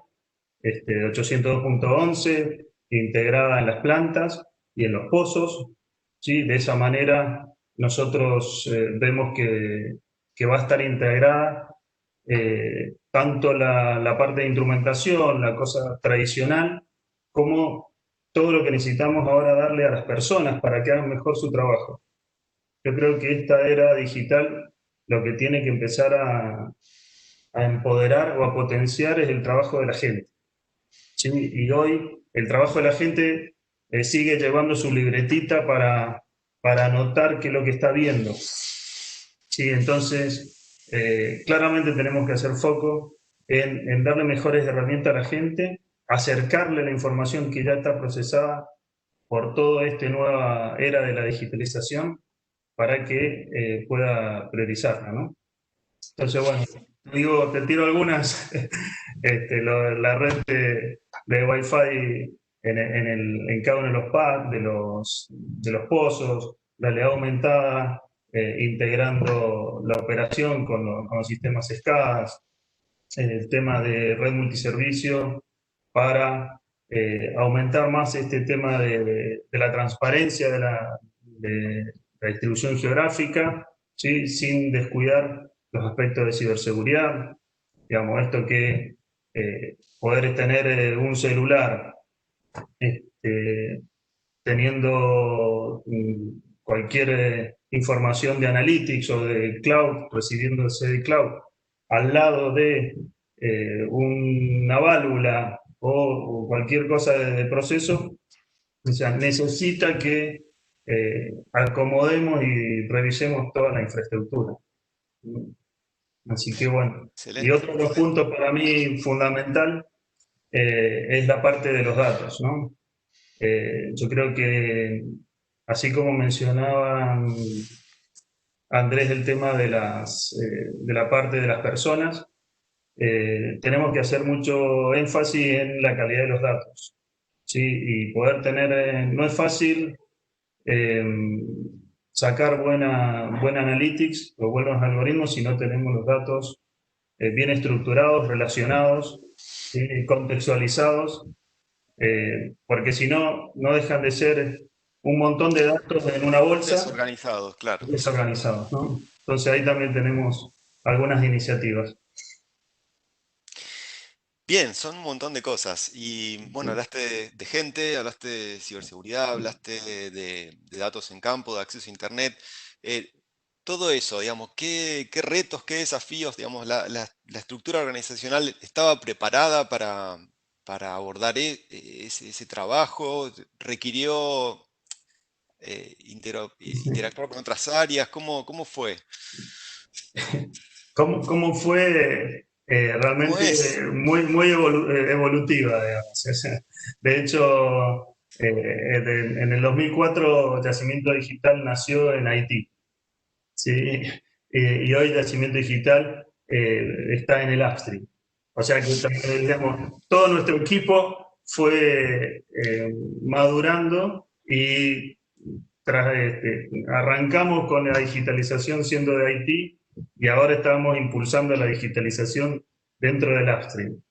Speaker 5: 802.11 integrada en las plantas y en los pozos. ¿Sí? De esa manera nosotros vemos que va a estar integrada tanto la parte de instrumentación, la cosa tradicional, como todo lo que necesitamos ahora darle a las personas para que hagan mejor su trabajo. Yo creo que esta era digital lo que tiene que empezar a empoderar o a potenciar es el trabajo de la gente. ¿Sí? Y hoy el trabajo de la gente sigue llevando su libretita para anotar qué es lo que está viendo. ¿Sí? Entonces, claramente tenemos que hacer foco en darle mejores herramientas a la gente, acercarle la información que ya está procesada por toda esta nueva era de la digitalización para que pueda priorizarla, ¿no? Entonces, bueno, te tiro algunas. La red de Wi-Fi en cada uno de los pads, de los pozos, la realidad aumentada, integrando la operación con los sistemas SCADAs, el tema de red multiservicio para aumentar más este tema de la transparencia de la distribución geográfica, ¿sí? Sin descuidar los aspectos de ciberseguridad. Digamos, esto que poder tener un celular teniendo cualquier información de Analytics o de Cloud, recibiéndose de Cloud, al lado de una válvula o cualquier cosa de proceso, o sea, necesita que acomodemos y revisemos toda la infraestructura. Así que bueno.
Speaker 2: Excelente,
Speaker 5: Y otro de los puntos para mí fundamental es la parte de los datos, ¿no? Yo creo que, así como mencionaban Andrés el tema de la parte de las personas. Tenemos que hacer mucho énfasis en la calidad de los datos, ¿sí? Y poder tener, no es fácil eh, sacar buena analytics o buenos algoritmos si no tenemos los datos bien estructurados, relacionados, ¿sí? Contextualizados, porque si no, no dejan de ser un montón de datos en una bolsa
Speaker 2: Desorganizados, claro.
Speaker 5: desorganizados, ¿no? Entonces ahí también tenemos algunas iniciativas.
Speaker 2: Bien, son un montón de cosas. Y bueno, hablaste de gente, hablaste de ciberseguridad, hablaste de datos en campo, de acceso a Internet. Todo eso, digamos, ¿qué retos, qué desafíos, digamos, la estructura organizacional estaba preparada para abordar ese trabajo? ¿Requirió interactuar con otras áreas? ¿Cómo fue?
Speaker 5: ¿Cómo fue
Speaker 2: ¿Cómo
Speaker 5: realmente
Speaker 2: es?
Speaker 5: muy evolutiva, digamos? O sea, de hecho, en el 2004 Yacimiento Digital nació en Haití, ¿sí? Y hoy Yacimiento Digital está en el upstream. O sea que, digamos, todo nuestro equipo fue madurando y arrancamos con la digitalización siendo de Haití y ahora estamos impulsando la digitalización dentro del upstream.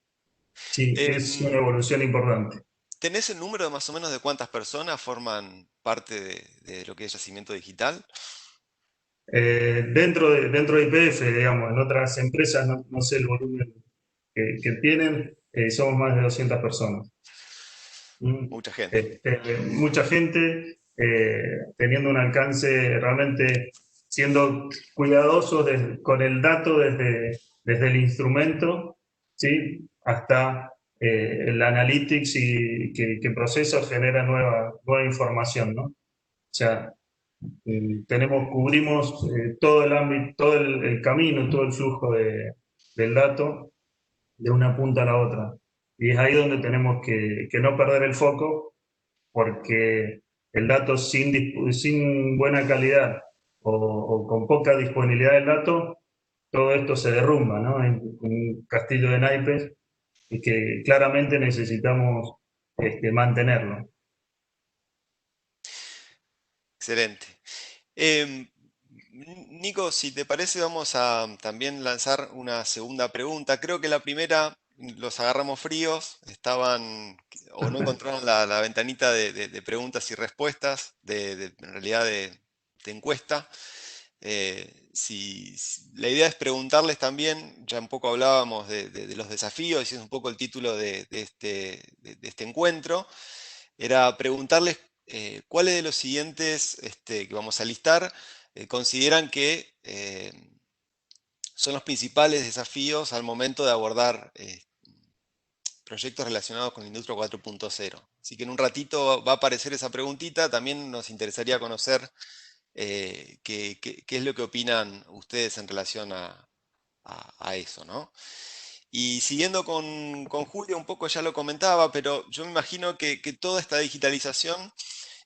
Speaker 5: Sí, es una
Speaker 2: Em,
Speaker 5: evolución importante.
Speaker 2: ¿Tenés el número más o menos de cuántas personas forman parte de lo que es Yacimiento Digital?
Speaker 5: Dentro de YPF, digamos, en otras empresas no sé el volumen que tienen, somos más de 200 personas.
Speaker 2: Mucha gente.
Speaker 5: Mucha gente teniendo un alcance realmente siendo cuidadosos con el dato desde el instrumento, ¿sí? Hasta el analytics y que proceso genera nueva información, ¿no? O sea, cubrimos todo el ámbito, todo el camino, todo el flujo del dato de una punta a la otra. Y es ahí donde tenemos que no perder el foco, porque el dato sin buena calidad o con poca disponibilidad del dato, todo esto se derrumba, ¿no? En un castillo de naipes y que claramente necesitamos mantenerlo.
Speaker 2: Excelente. Em, Nico, si te parece, vamos a también lanzar una segunda pregunta. Creo que la primera los agarramos fríos, estaban o no encontraron la ventanita de preguntas y respuestas, en realidad de encuesta. La idea es preguntarles también, ya un poco hablábamos de los desafíos, y es un poco el título de este encuentro, era preguntarles cuáles de los siguientes que vamos a listar consideran que son los principales desafíos al momento de abordar proyectos relacionados con la industria 4.0. Así que en un ratito va a aparecer esa preguntita, también nos interesaría conocer qué es lo que opinan ustedes en relación a eso, ¿no? Y siguiendo con Julio, un poco ya lo comentaba, pero yo me imagino que toda esta digitalización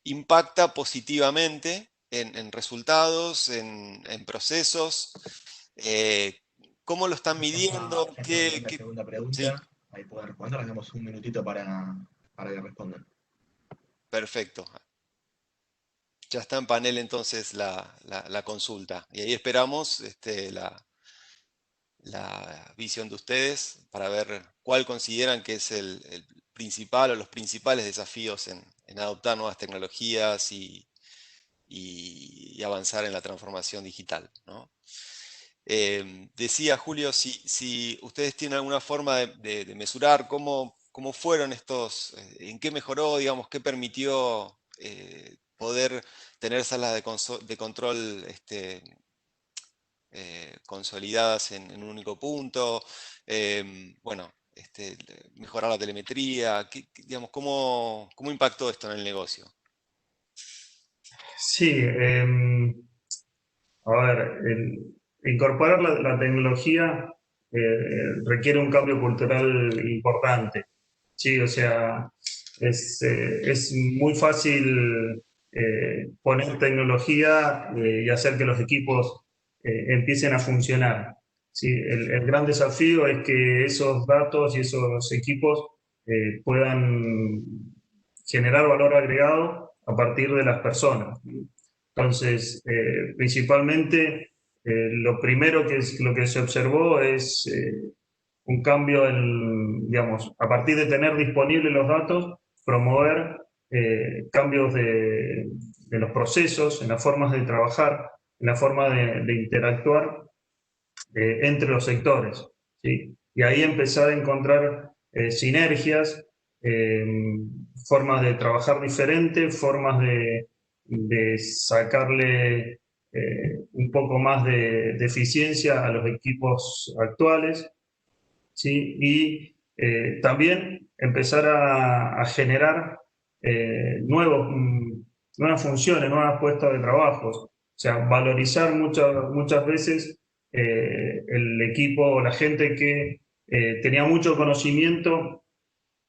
Speaker 2: impacta positivamente en resultados, en procesos. eh, ¿Cómo lo están midiendo?
Speaker 1: Ya está la segunda
Speaker 2: Sí,
Speaker 1: pregunta, ahí pueden responder, les damos un minutito para que respondan.
Speaker 2: perfecto. Ya está en panel entonces la consulta. Y ahí esperamos la visión de ustedes para ver cuál consideran que es el principal o los principales desafíos en adoptar nuevas tecnologías y avanzar en la transformación digital, ¿no? Decía Julio, si ustedes tienen alguna forma de mesurar cómo fueron en qué mejoró, digamos, qué permitió poder tener salas de control consolidadas en un único punto, bueno, mejorar la telemetría, digamos, ¿cómo impactó esto en el negocio?
Speaker 5: Sí, a ver, incorporar la tecnología requiere un cambio cultural importante. Sí, o sea, es muy fácil poner tecnología y hacer que los equipos empiecen a funcionar. ¿Sí? El gran desafío es que esos datos y esos equipos puedan generar valor agregado a partir de las personas. Entonces, principalmente, lo primero lo que se observó es un cambio digamos, a partir de tener disponibles los datos, promover cambios de los procesos, en las formas de trabajar, en la forma de interactuar entre los sectores, ¿sí? Y ahí empezar a encontrar sinergias, formas de trabajar diferentes, formas de sacarle un poco más de eficiencia a los equipos actuales, ¿sí? Y también empezar a generar nuevas funciones, nuevas puestas de trabajo. O sea, valorizar muchas veces el equipo o la gente que tenía mucho conocimiento,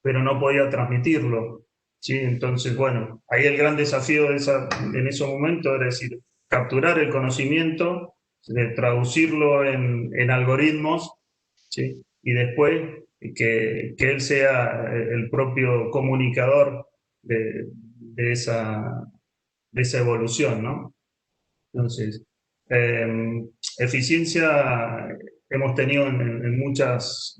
Speaker 5: pero no podía transmitirlo, ¿sí? Entonces, bueno, ahí el gran desafío en ese momento era decir, capturar el conocimiento, de traducirlo en algoritmos, ¿sí? Y después que él sea el propio comunicador de esa evolución, ¿no? Entonces, eficiencia hemos tenido en muchos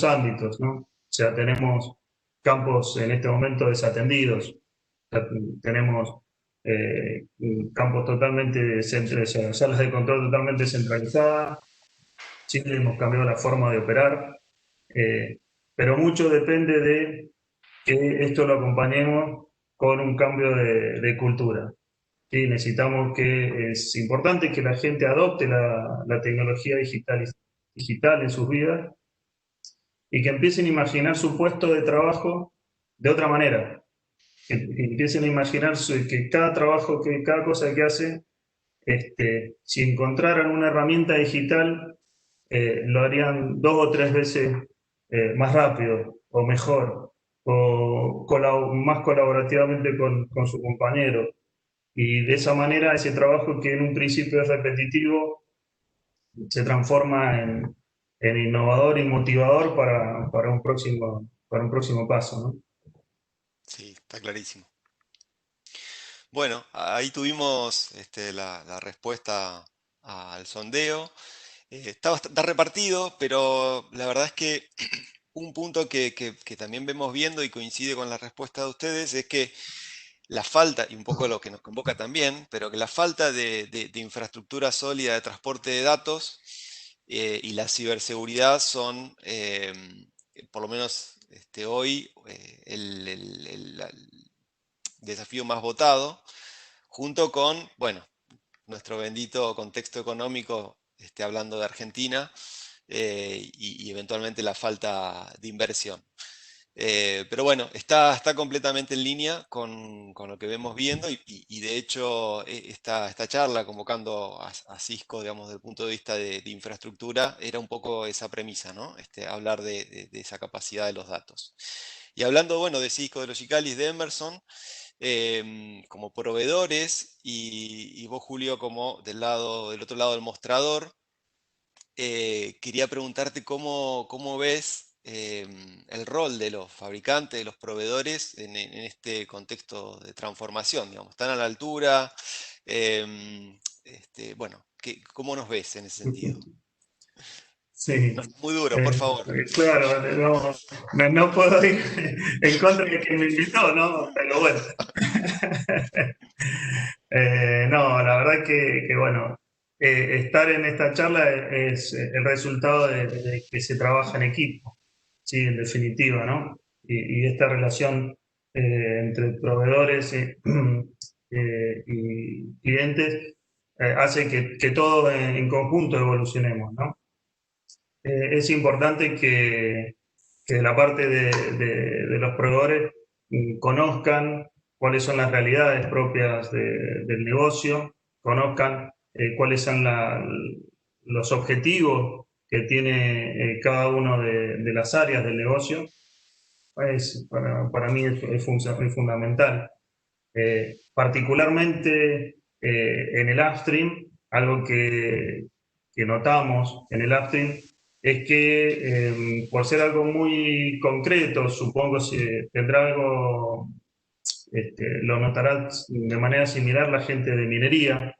Speaker 5: ámbitos, ¿no? O sea, tenemos campos en este momento desatendidos, tenemos campos totalmente centralizados, salas de control totalmente centralizadas, sí hemos cambiado la forma de operar, pero mucho depende de que esto lo acompañemos con un cambio de cultura. ¿Sí? Necesitamos es importante que la gente adopte la tecnología digital en sus vidas y que empiecen a imaginar su puesto de trabajo de otra manera. Que empiecen a imaginar que cada trabajo, cada cosa que hace, si encontraran una herramienta digital, lo harían 2 o 3 veces más rápido o mejor, o más colaborativamente con su compañero. Y de esa manera ese trabajo que en un principio es repetitivo se transforma en innovador y motivador para un próximo paso, ¿no?
Speaker 2: Sí, está clarísimo. Bueno, ahí tuvimos la respuesta al sondeo. Está repartido, pero la verdad es que un punto que también vemos viendo y coincide con la respuesta de ustedes es que la falta, y un poco lo que nos convoca también, pero que la falta de infraestructura sólida de transporte de datos y la ciberseguridad son, por lo menos hoy, el desafío más votado, junto con, bueno, nuestro bendito contexto económico, hablando de Argentina, y eventualmente la falta de inversión. Pero bueno, está completamente en línea con lo que vemos viendo y de hecho esta charla convocando a Cisco, digamos, desde el punto de vista de infraestructura, era un poco esa premisa, ¿no? Hablar de esa capacidad de los datos. Y hablando, bueno, de Cisco, de Logicalis, de Emerson, como proveedores y vos, Julio, como del otro lado del mostrador, quería preguntarte cómo ves el rol de los fabricantes, de los proveedores en este contexto de transformación, digamos. ¿Están a la altura? Bueno, ¿cómo nos ves en ese sentido?
Speaker 5: Sí.
Speaker 2: Muy duro, por favor.
Speaker 5: Claro, no puedo ir en contra de quien me invitó, ¿no? Pero bueno. No, la verdad que bueno, estar en esta charla es el resultado de que se trabaja en equipo, sí, en definitiva, ¿no? Y esta relación entre proveedores y clientes hace que todos en conjunto evolucionemos, ¿no? Es importante que de la parte de los proveedores conozcan cuáles son las realidades propias del negocio, conozcan cuáles son los objetivos que tiene cada uno de las áreas del negocio. Para mí es fundamental. Particularmente en el upstream, algo que notamos en el upstream es que por ser algo muy concreto, supongo si tendrá algo, lo notará de manera similar la gente de minería.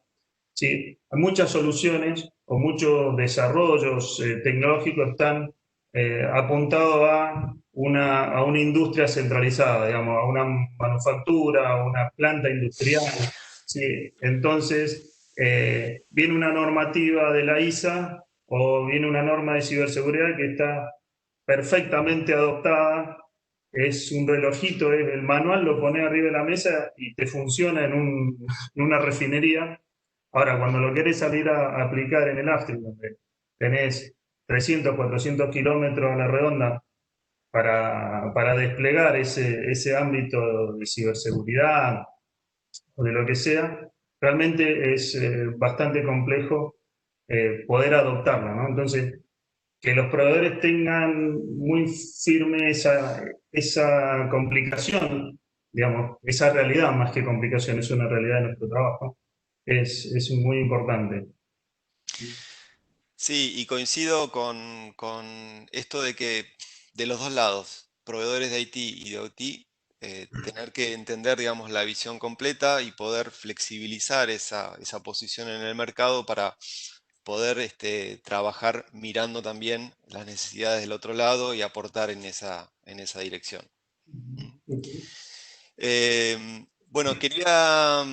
Speaker 5: Sí, muchas soluciones o muchos desarrollos tecnológicos están apuntados a una industria centralizada, digamos, a una manufactura, a una planta industrial. Sí. Entonces, viene una normativa de la ISA o viene una norma de ciberseguridad que está perfectamente adoptada. Es un relojito, el manual lo pones arriba de la mesa y te funciona en una refinería. Ahora, cuando lo querés salir a aplicar en el upstream, donde tenés 300, 400 kilómetros a la redonda para desplegar ese ámbito de ciberseguridad o de lo que sea, realmente es bastante complejo poder adoptarla, ¿no? Entonces, que los proveedores tengan muy firme esa complicación, digamos, esa realidad más que complicación, es una realidad de nuestro trabajo, es muy importante.
Speaker 2: Sí, y coincido con esto de que de los dos lados, proveedores de IT y de OT, tener que entender, digamos, la visión completa y poder flexibilizar esa posición en el mercado para poder trabajar mirando también las necesidades del otro lado y aportar en esa dirección. Bueno, quería,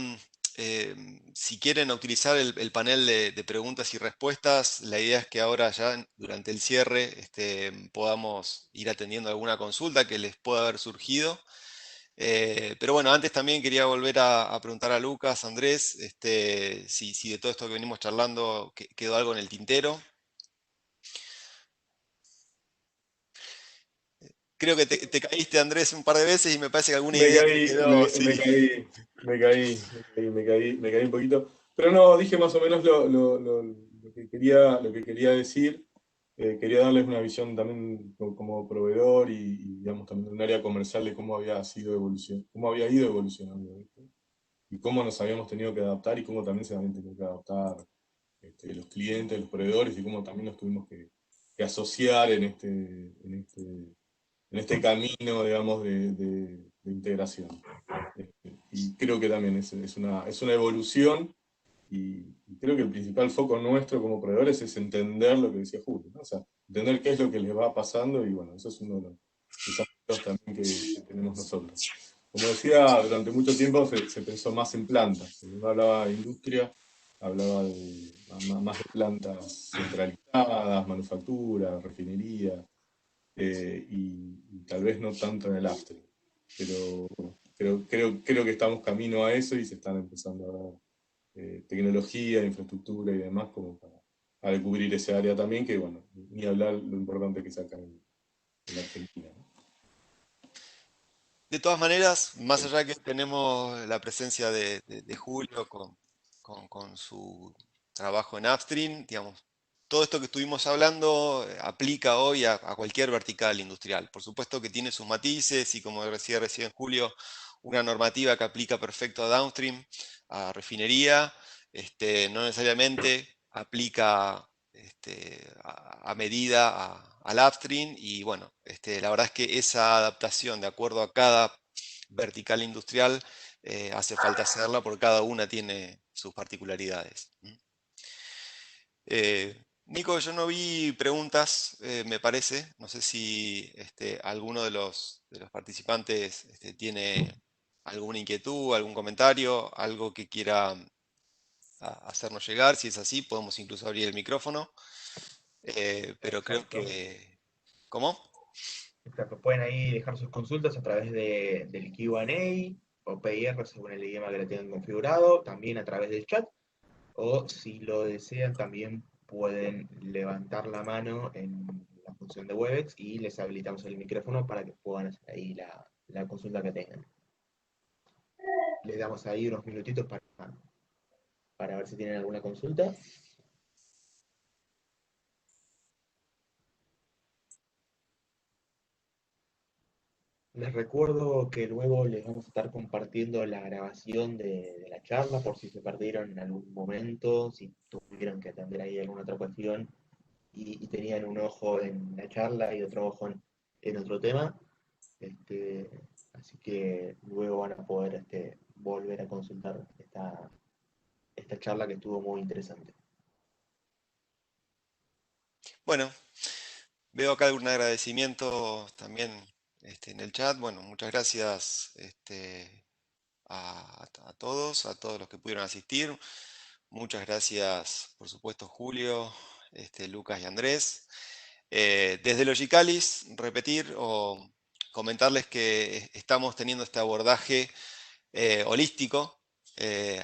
Speaker 2: si quieren utilizar el panel de preguntas y respuestas, la idea es que ahora ya durante el cierre podamos ir atendiendo alguna consulta que les pueda haber surgido. Pero bueno, antes también quería volver a preguntar a Lucas, Andrés, si de todo esto que venimos charlando quedó algo en el tintero. Creo que te caíste, Andrés, un par de veces y me parece que alguna
Speaker 4: Me
Speaker 2: idea te
Speaker 4: caí,
Speaker 2: quedó, sí.
Speaker 4: me caí un poquito. Pero no, dije más o menos lo que quería decir. Quería darles una visión también como proveedor y, digamos, también de un área comercial de cómo había sido cómo había ido evolucionando, ¿viste? Y cómo nos habíamos tenido que adaptar y cómo también se habían tenido que adaptar los clientes, los proveedores y cómo también nos tuvimos que asociar en este camino, digamos, de integración. Y creo que también es una evolución y creo que el principal foco nuestro como proveedores es entender lo que decía Julio, ¿no? O sea, entender qué es lo que les va pasando y bueno, eso es uno de los desafíos también que tenemos nosotros. Como decía, durante mucho tiempo se pensó más en plantas. Cuando uno hablaba de industria, hablaba más de plantas centralizadas, manufactura, refinería, y tal vez no tanto en el after. Pero creo que estamos camino a eso y se están empezando a dar tecnología, infraestructura y demás como para cubrir ese área también, que bueno, ni hablar lo importante que es acá en Argentina, ¿no?
Speaker 2: De todas maneras, más allá que tenemos la presencia de Julio con su trabajo en Upstream, digamos, todo esto que estuvimos hablando aplica hoy a cualquier vertical industrial. Por supuesto que tiene sus matices y como decía recién Julio, una normativa que aplica perfecto a Downstream, a refinería, no necesariamente aplica a medida al upstream y bueno, la verdad es que esa adaptación de acuerdo a cada vertical industrial hace falta hacerla porque cada una tiene sus particularidades. Nico, yo no vi preguntas, me parece. No sé si alguno de los participantes tiene alguna inquietud, algún comentario, algo que quiera hacernos llegar. Si es así, podemos incluso abrir el micrófono. Pero creo
Speaker 1: Exacto.
Speaker 2: que... ¿Cómo?
Speaker 1: Exacto. Pueden ahí dejar sus consultas a través del Q&A o PR según el idioma que lo tengan configurado, también a través del chat, o si lo desean también pueden levantar la mano en la función de Webex y les habilitamos el micrófono para que puedan hacer ahí la consulta que tengan. Les damos ahí unos minutitos para ver si tienen alguna consulta. Les recuerdo que luego les vamos a estar compartiendo la grabación de la charla por si se perdieron en algún momento, si tuvieron que atender ahí alguna otra cuestión y tenían un ojo en la charla y otro ojo en otro tema. Este, así que luego van a poder volver a consultar esta charla que estuvo muy interesante.
Speaker 2: Bueno, veo acá algún agradecimiento también en el chat. Bueno, muchas gracias a todos los que pudieron asistir. Muchas gracias, por supuesto, Julio, Lucas y Andrés. Desde Logicalis, repetir o comentarles que estamos teniendo este abordaje holístico,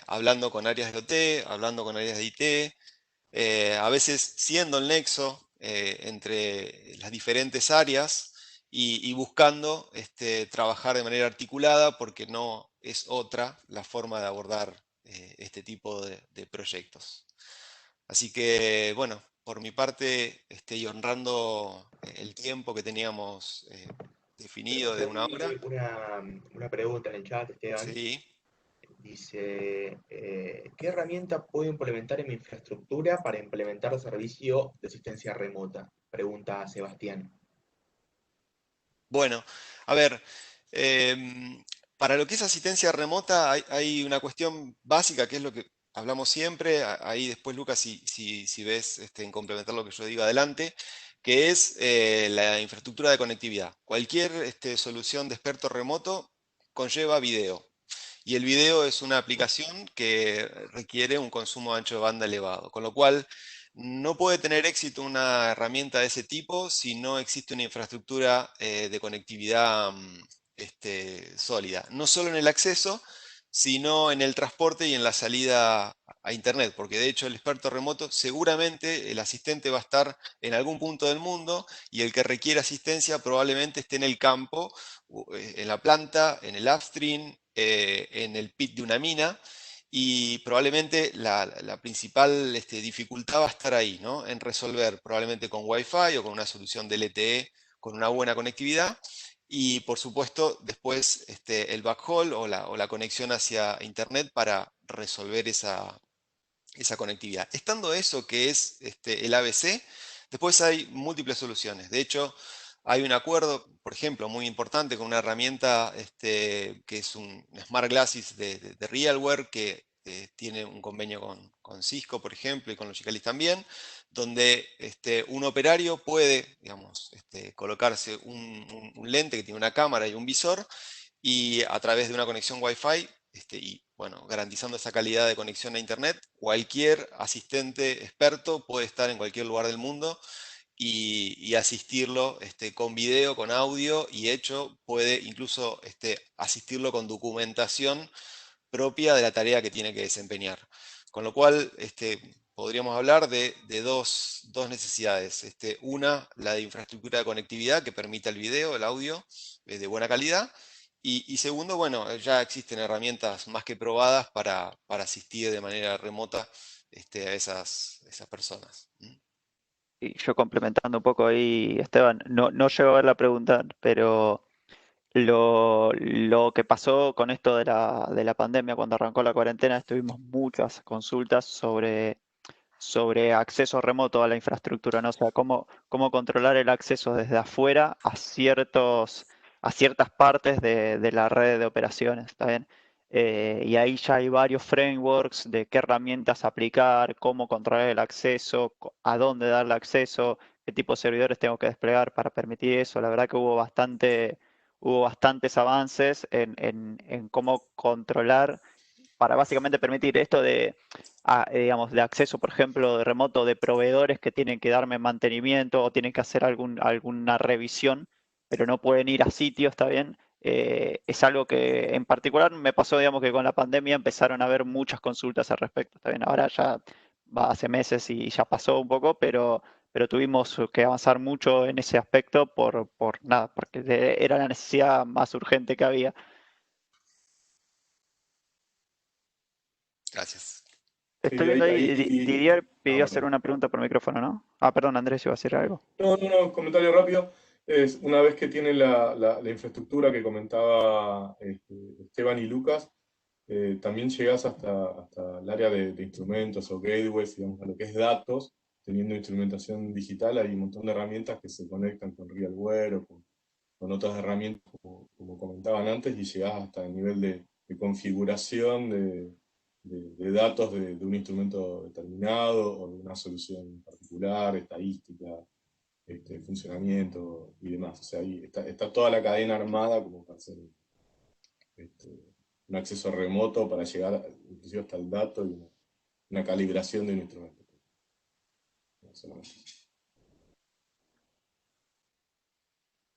Speaker 2: hablando con áreas de OT, hablando con áreas de IT, a veces siendo el nexo entre las diferentes áreas y buscando trabajar de manera articulada porque no es otra la forma de abordar este tipo de proyectos. Así que, bueno, por mi parte, y honrando el tiempo que teníamos definido de una hora.
Speaker 1: Una pregunta en el chat, Esteban.
Speaker 2: Sí.
Speaker 1: Dice, ¿qué herramienta puedo implementar en mi infraestructura para implementar servicio de asistencia remota? Pregunta Sebastián.
Speaker 2: Bueno, a ver, para lo que es asistencia remota hay una cuestión básica que es lo que hablamos siempre, ahí después Lucas si ves en complementar lo que yo digo adelante, que es la infraestructura de conectividad. Cualquier solución de experto remoto conlleva video. Y el video es una aplicación que requiere un consumo de ancho de banda elevado, con lo cual no puede tener éxito una herramienta de ese tipo si no existe una infraestructura de conectividad sólida. No solo en el acceso, sino en el transporte y en la salida a Internet, porque de hecho el experto remoto seguramente el asistente va a estar en algún punto del mundo y el que requiere asistencia probablemente esté en el campo, en la planta, en el upstream, en el pit de una mina y probablemente la principal dificultad va a estar ahí, ¿no? En resolver probablemente con Wi-Fi o con una solución de LTE con una buena conectividad y por supuesto después el backhaul o la conexión hacia Internet para resolver esa conectividad. Estando eso que es el ABC, después hay múltiples soluciones. De hecho, hay un acuerdo, por ejemplo, muy importante con una herramienta que es un Smart Glasses de Realware que tiene un convenio con Cisco, por ejemplo, y con Logicalis también, donde un operario puede, digamos, colocarse un lente que tiene una cámara y un visor y a través de una conexión Wi-Fi y bueno, garantizando esa calidad de conexión a Internet, cualquier asistente experto puede estar en cualquier lugar del mundo y asistirlo con video, con audio y hecho puede incluso asistirlo con documentación propia de la tarea que tiene que desempeñar. Con lo cual, podríamos hablar de dos necesidades. Una, la de infraestructura de conectividad que permita el video, el audio de buena calidad. Y segundo, bueno, ya existen herramientas más que probadas para asistir de manera remota a esas personas.
Speaker 3: Y yo complementando un poco ahí, Esteban, no llego a ver la pregunta, pero lo que pasó con esto de la pandemia, cuando arrancó la cuarentena, tuvimos muchas consultas sobre acceso remoto a la infraestructura, ¿no? O sea, cómo controlar el acceso desde afuera a ciertas partes de la red de operaciones, ¿está bien? Y ahí ya hay varios frameworks de qué herramientas aplicar, cómo controlar el acceso, a dónde darle acceso, qué tipo de servidores tengo que desplegar para permitir eso. La verdad que hubo bastantes avances en cómo controlar para básicamente permitir esto digamos, de acceso, por ejemplo, de remoto de proveedores que tienen que darme mantenimiento o tienen que hacer alguna revisión, pero no pueden ir a sitio, ¿está bien? Es algo que en particular me pasó, digamos, que con la pandemia empezaron a haber muchas consultas al respecto, ¿está bien? Ahora ya va hace meses y ya pasó un poco, pero tuvimos que avanzar mucho en ese aspecto por nada, porque era la necesidad más urgente que había.
Speaker 2: Gracias.
Speaker 3: Estoy
Speaker 4: Sí,
Speaker 3: viendo ahí, Didier
Speaker 4: Ah,
Speaker 3: pidió hacer
Speaker 4: perdón.
Speaker 3: una pregunta por micrófono, ¿no? Ah, perdón, Andrés, iba a decir algo.
Speaker 4: No, comentario rápido. Es una vez que tienen la infraestructura que comentaba Esteban y Lucas, también llegas hasta el área de instrumentos o gateways, digamos, a lo que es datos, teniendo instrumentación digital, hay un montón de herramientas que se conectan con RealWare o con otras herramientas, como comentaban antes, y llegás hasta el nivel de configuración de datos de un instrumento determinado o de una solución particular, estadística, funcionamiento y demás. O sea, ahí está toda la cadena armada como para hacer un acceso remoto para llegar inclusive hasta el dato y una calibración de un instrumento. No solamente.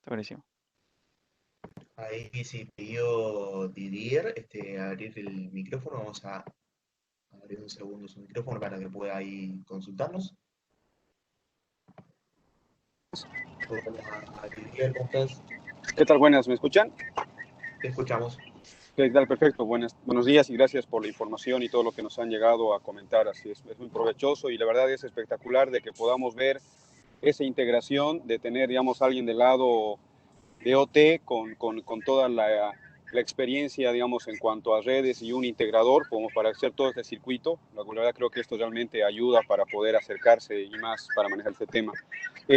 Speaker 3: Está buenísimo.
Speaker 1: Ahí sí pidió Didier abrir el micrófono. Vamos a abrir un segundo su micrófono para que pueda ahí consultarnos. Hola Didier, ¿cómo estás?
Speaker 6: ¿Qué tal? Buenas, ¿me escuchan?
Speaker 1: Te escuchamos.
Speaker 6: ¿Qué tal? Perfecto. Buenos días y gracias por la información y todo lo que nos han llegado a comentar. Así es muy provechoso y la verdad es espectacular de que podamos ver esa integración, de tener, digamos, alguien del lado de OT con toda la experiencia, digamos, en cuanto a redes y un integrador como para hacer todo este circuito. La verdad creo que esto realmente ayuda para poder acercarse y más para manejar este tema.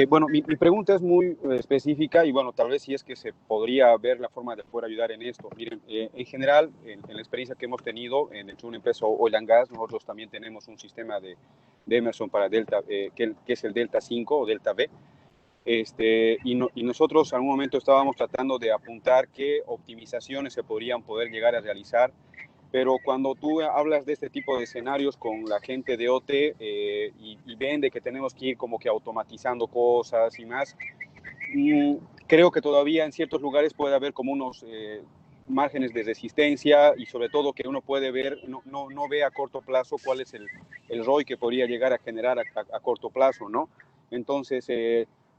Speaker 6: Bueno, mi pregunta es muy específica y bueno, tal vez si es que se podría ver la forma de poder ayudar en esto. Miren, en general, en la experiencia que hemos tenido en una empresa Oil and Gas, nosotros también tenemos un sistema de Emerson para Delta, que es el Delta 5 o Delta V. Y nosotros en algún momento estábamos tratando de apuntar qué optimizaciones se podrían poder llegar a realizar, pero cuando tú hablas de este tipo de escenarios con la gente de OT y ven de que tenemos que ir como que automatizando cosas y más, creo que todavía en ciertos lugares puede haber como unos márgenes de resistencia y sobre todo que uno puede ver, no ve a corto plazo cuál es el ROI que podría llegar a generar a corto plazo, ¿no? Entonces,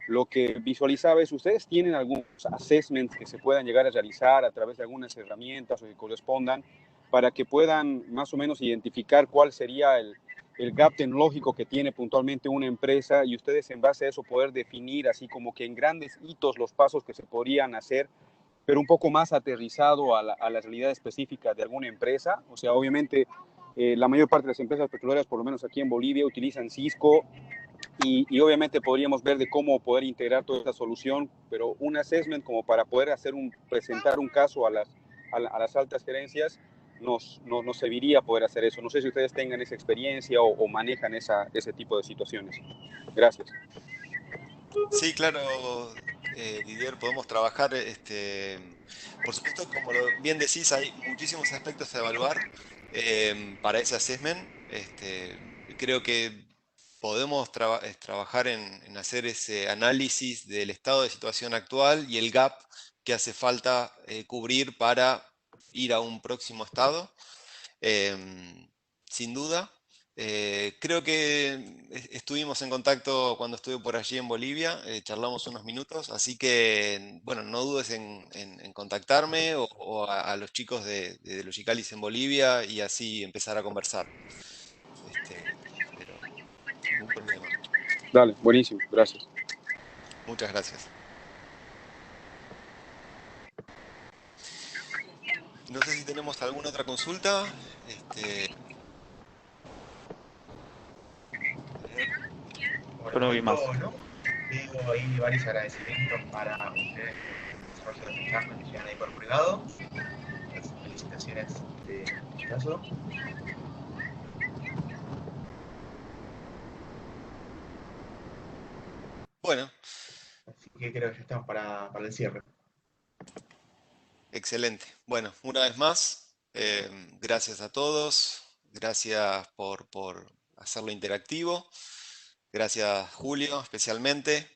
Speaker 6: lo que visualizaba es, ¿ustedes tienen algunos assessments que se puedan llegar a realizar a través de algunas herramientas o que correspondan para que puedan más o menos identificar cuál sería el gap tecnológico que tiene puntualmente una empresa y ustedes en base a eso poder definir así como que en grandes hitos los pasos que se podrían hacer, pero un poco más aterrizado a la realidad específica de alguna empresa? O sea, obviamente la mayor parte de las empresas petroleras, por lo menos aquí en Bolivia, utilizan Cisco, y obviamente podríamos ver de cómo poder integrar toda esta solución, pero un assessment como para poder presentar un caso a las altas gerencias nos serviría poder hacer eso. No sé si ustedes tengan esa experiencia o manejan ese tipo de situaciones. Gracias.
Speaker 2: Sí, claro, Didier, podemos trabajar, por supuesto, como bien decís, hay muchísimos aspectos a evaluar para ese assessment. Creo que podemos trabajar en hacer ese análisis del estado de situación actual y el gap que hace falta cubrir para ir a un próximo estado. Sin duda. Creo que estuvimos en contacto cuando estuve por allí en Bolivia, charlamos unos minutos, así que, bueno, no dudes en contactarme o a los chicos de los Yicalis en Bolivia y así empezar a conversar. Pero ningún problema.
Speaker 6: Dale, buenísimo, gracias.
Speaker 2: Muchas gracias. No sé si tenemos alguna otra consulta.
Speaker 1: Por
Speaker 3: Yo
Speaker 1: el
Speaker 3: no vi más.
Speaker 1: momento, ¿no? Tengo ahí varios agradecimientos para ustedes por el desarrollo de la charla que llegan ahí por privado. Las felicitaciones de caso.
Speaker 2: Bueno,
Speaker 1: Así que creo que ya estamos para el cierre.
Speaker 2: excelente. Bueno, una vez más, gracias a todos. Gracias por hacerlo interactivo. Gracias, Julio, especialmente.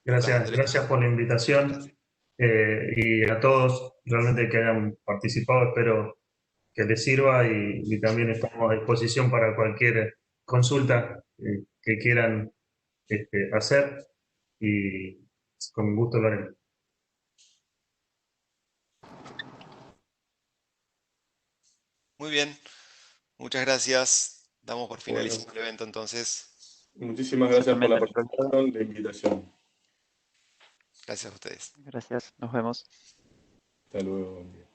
Speaker 2: Lucas, Andrés.
Speaker 5: Gracias por la invitación y a todos realmente que hayan participado. Espero que les sirva y también estamos a disposición para cualquier consulta que quieran hacer y con gusto lo haré.
Speaker 2: Muy bien, muchas gracias. Damos por
Speaker 4: Bueno,
Speaker 2: finalizado el evento entonces.
Speaker 4: muchísimas gracias por la
Speaker 3: Exactamente.
Speaker 4: participación, la invitación.
Speaker 2: Gracias a ustedes.
Speaker 3: Gracias, nos vemos.
Speaker 4: Hasta luego. Buen día.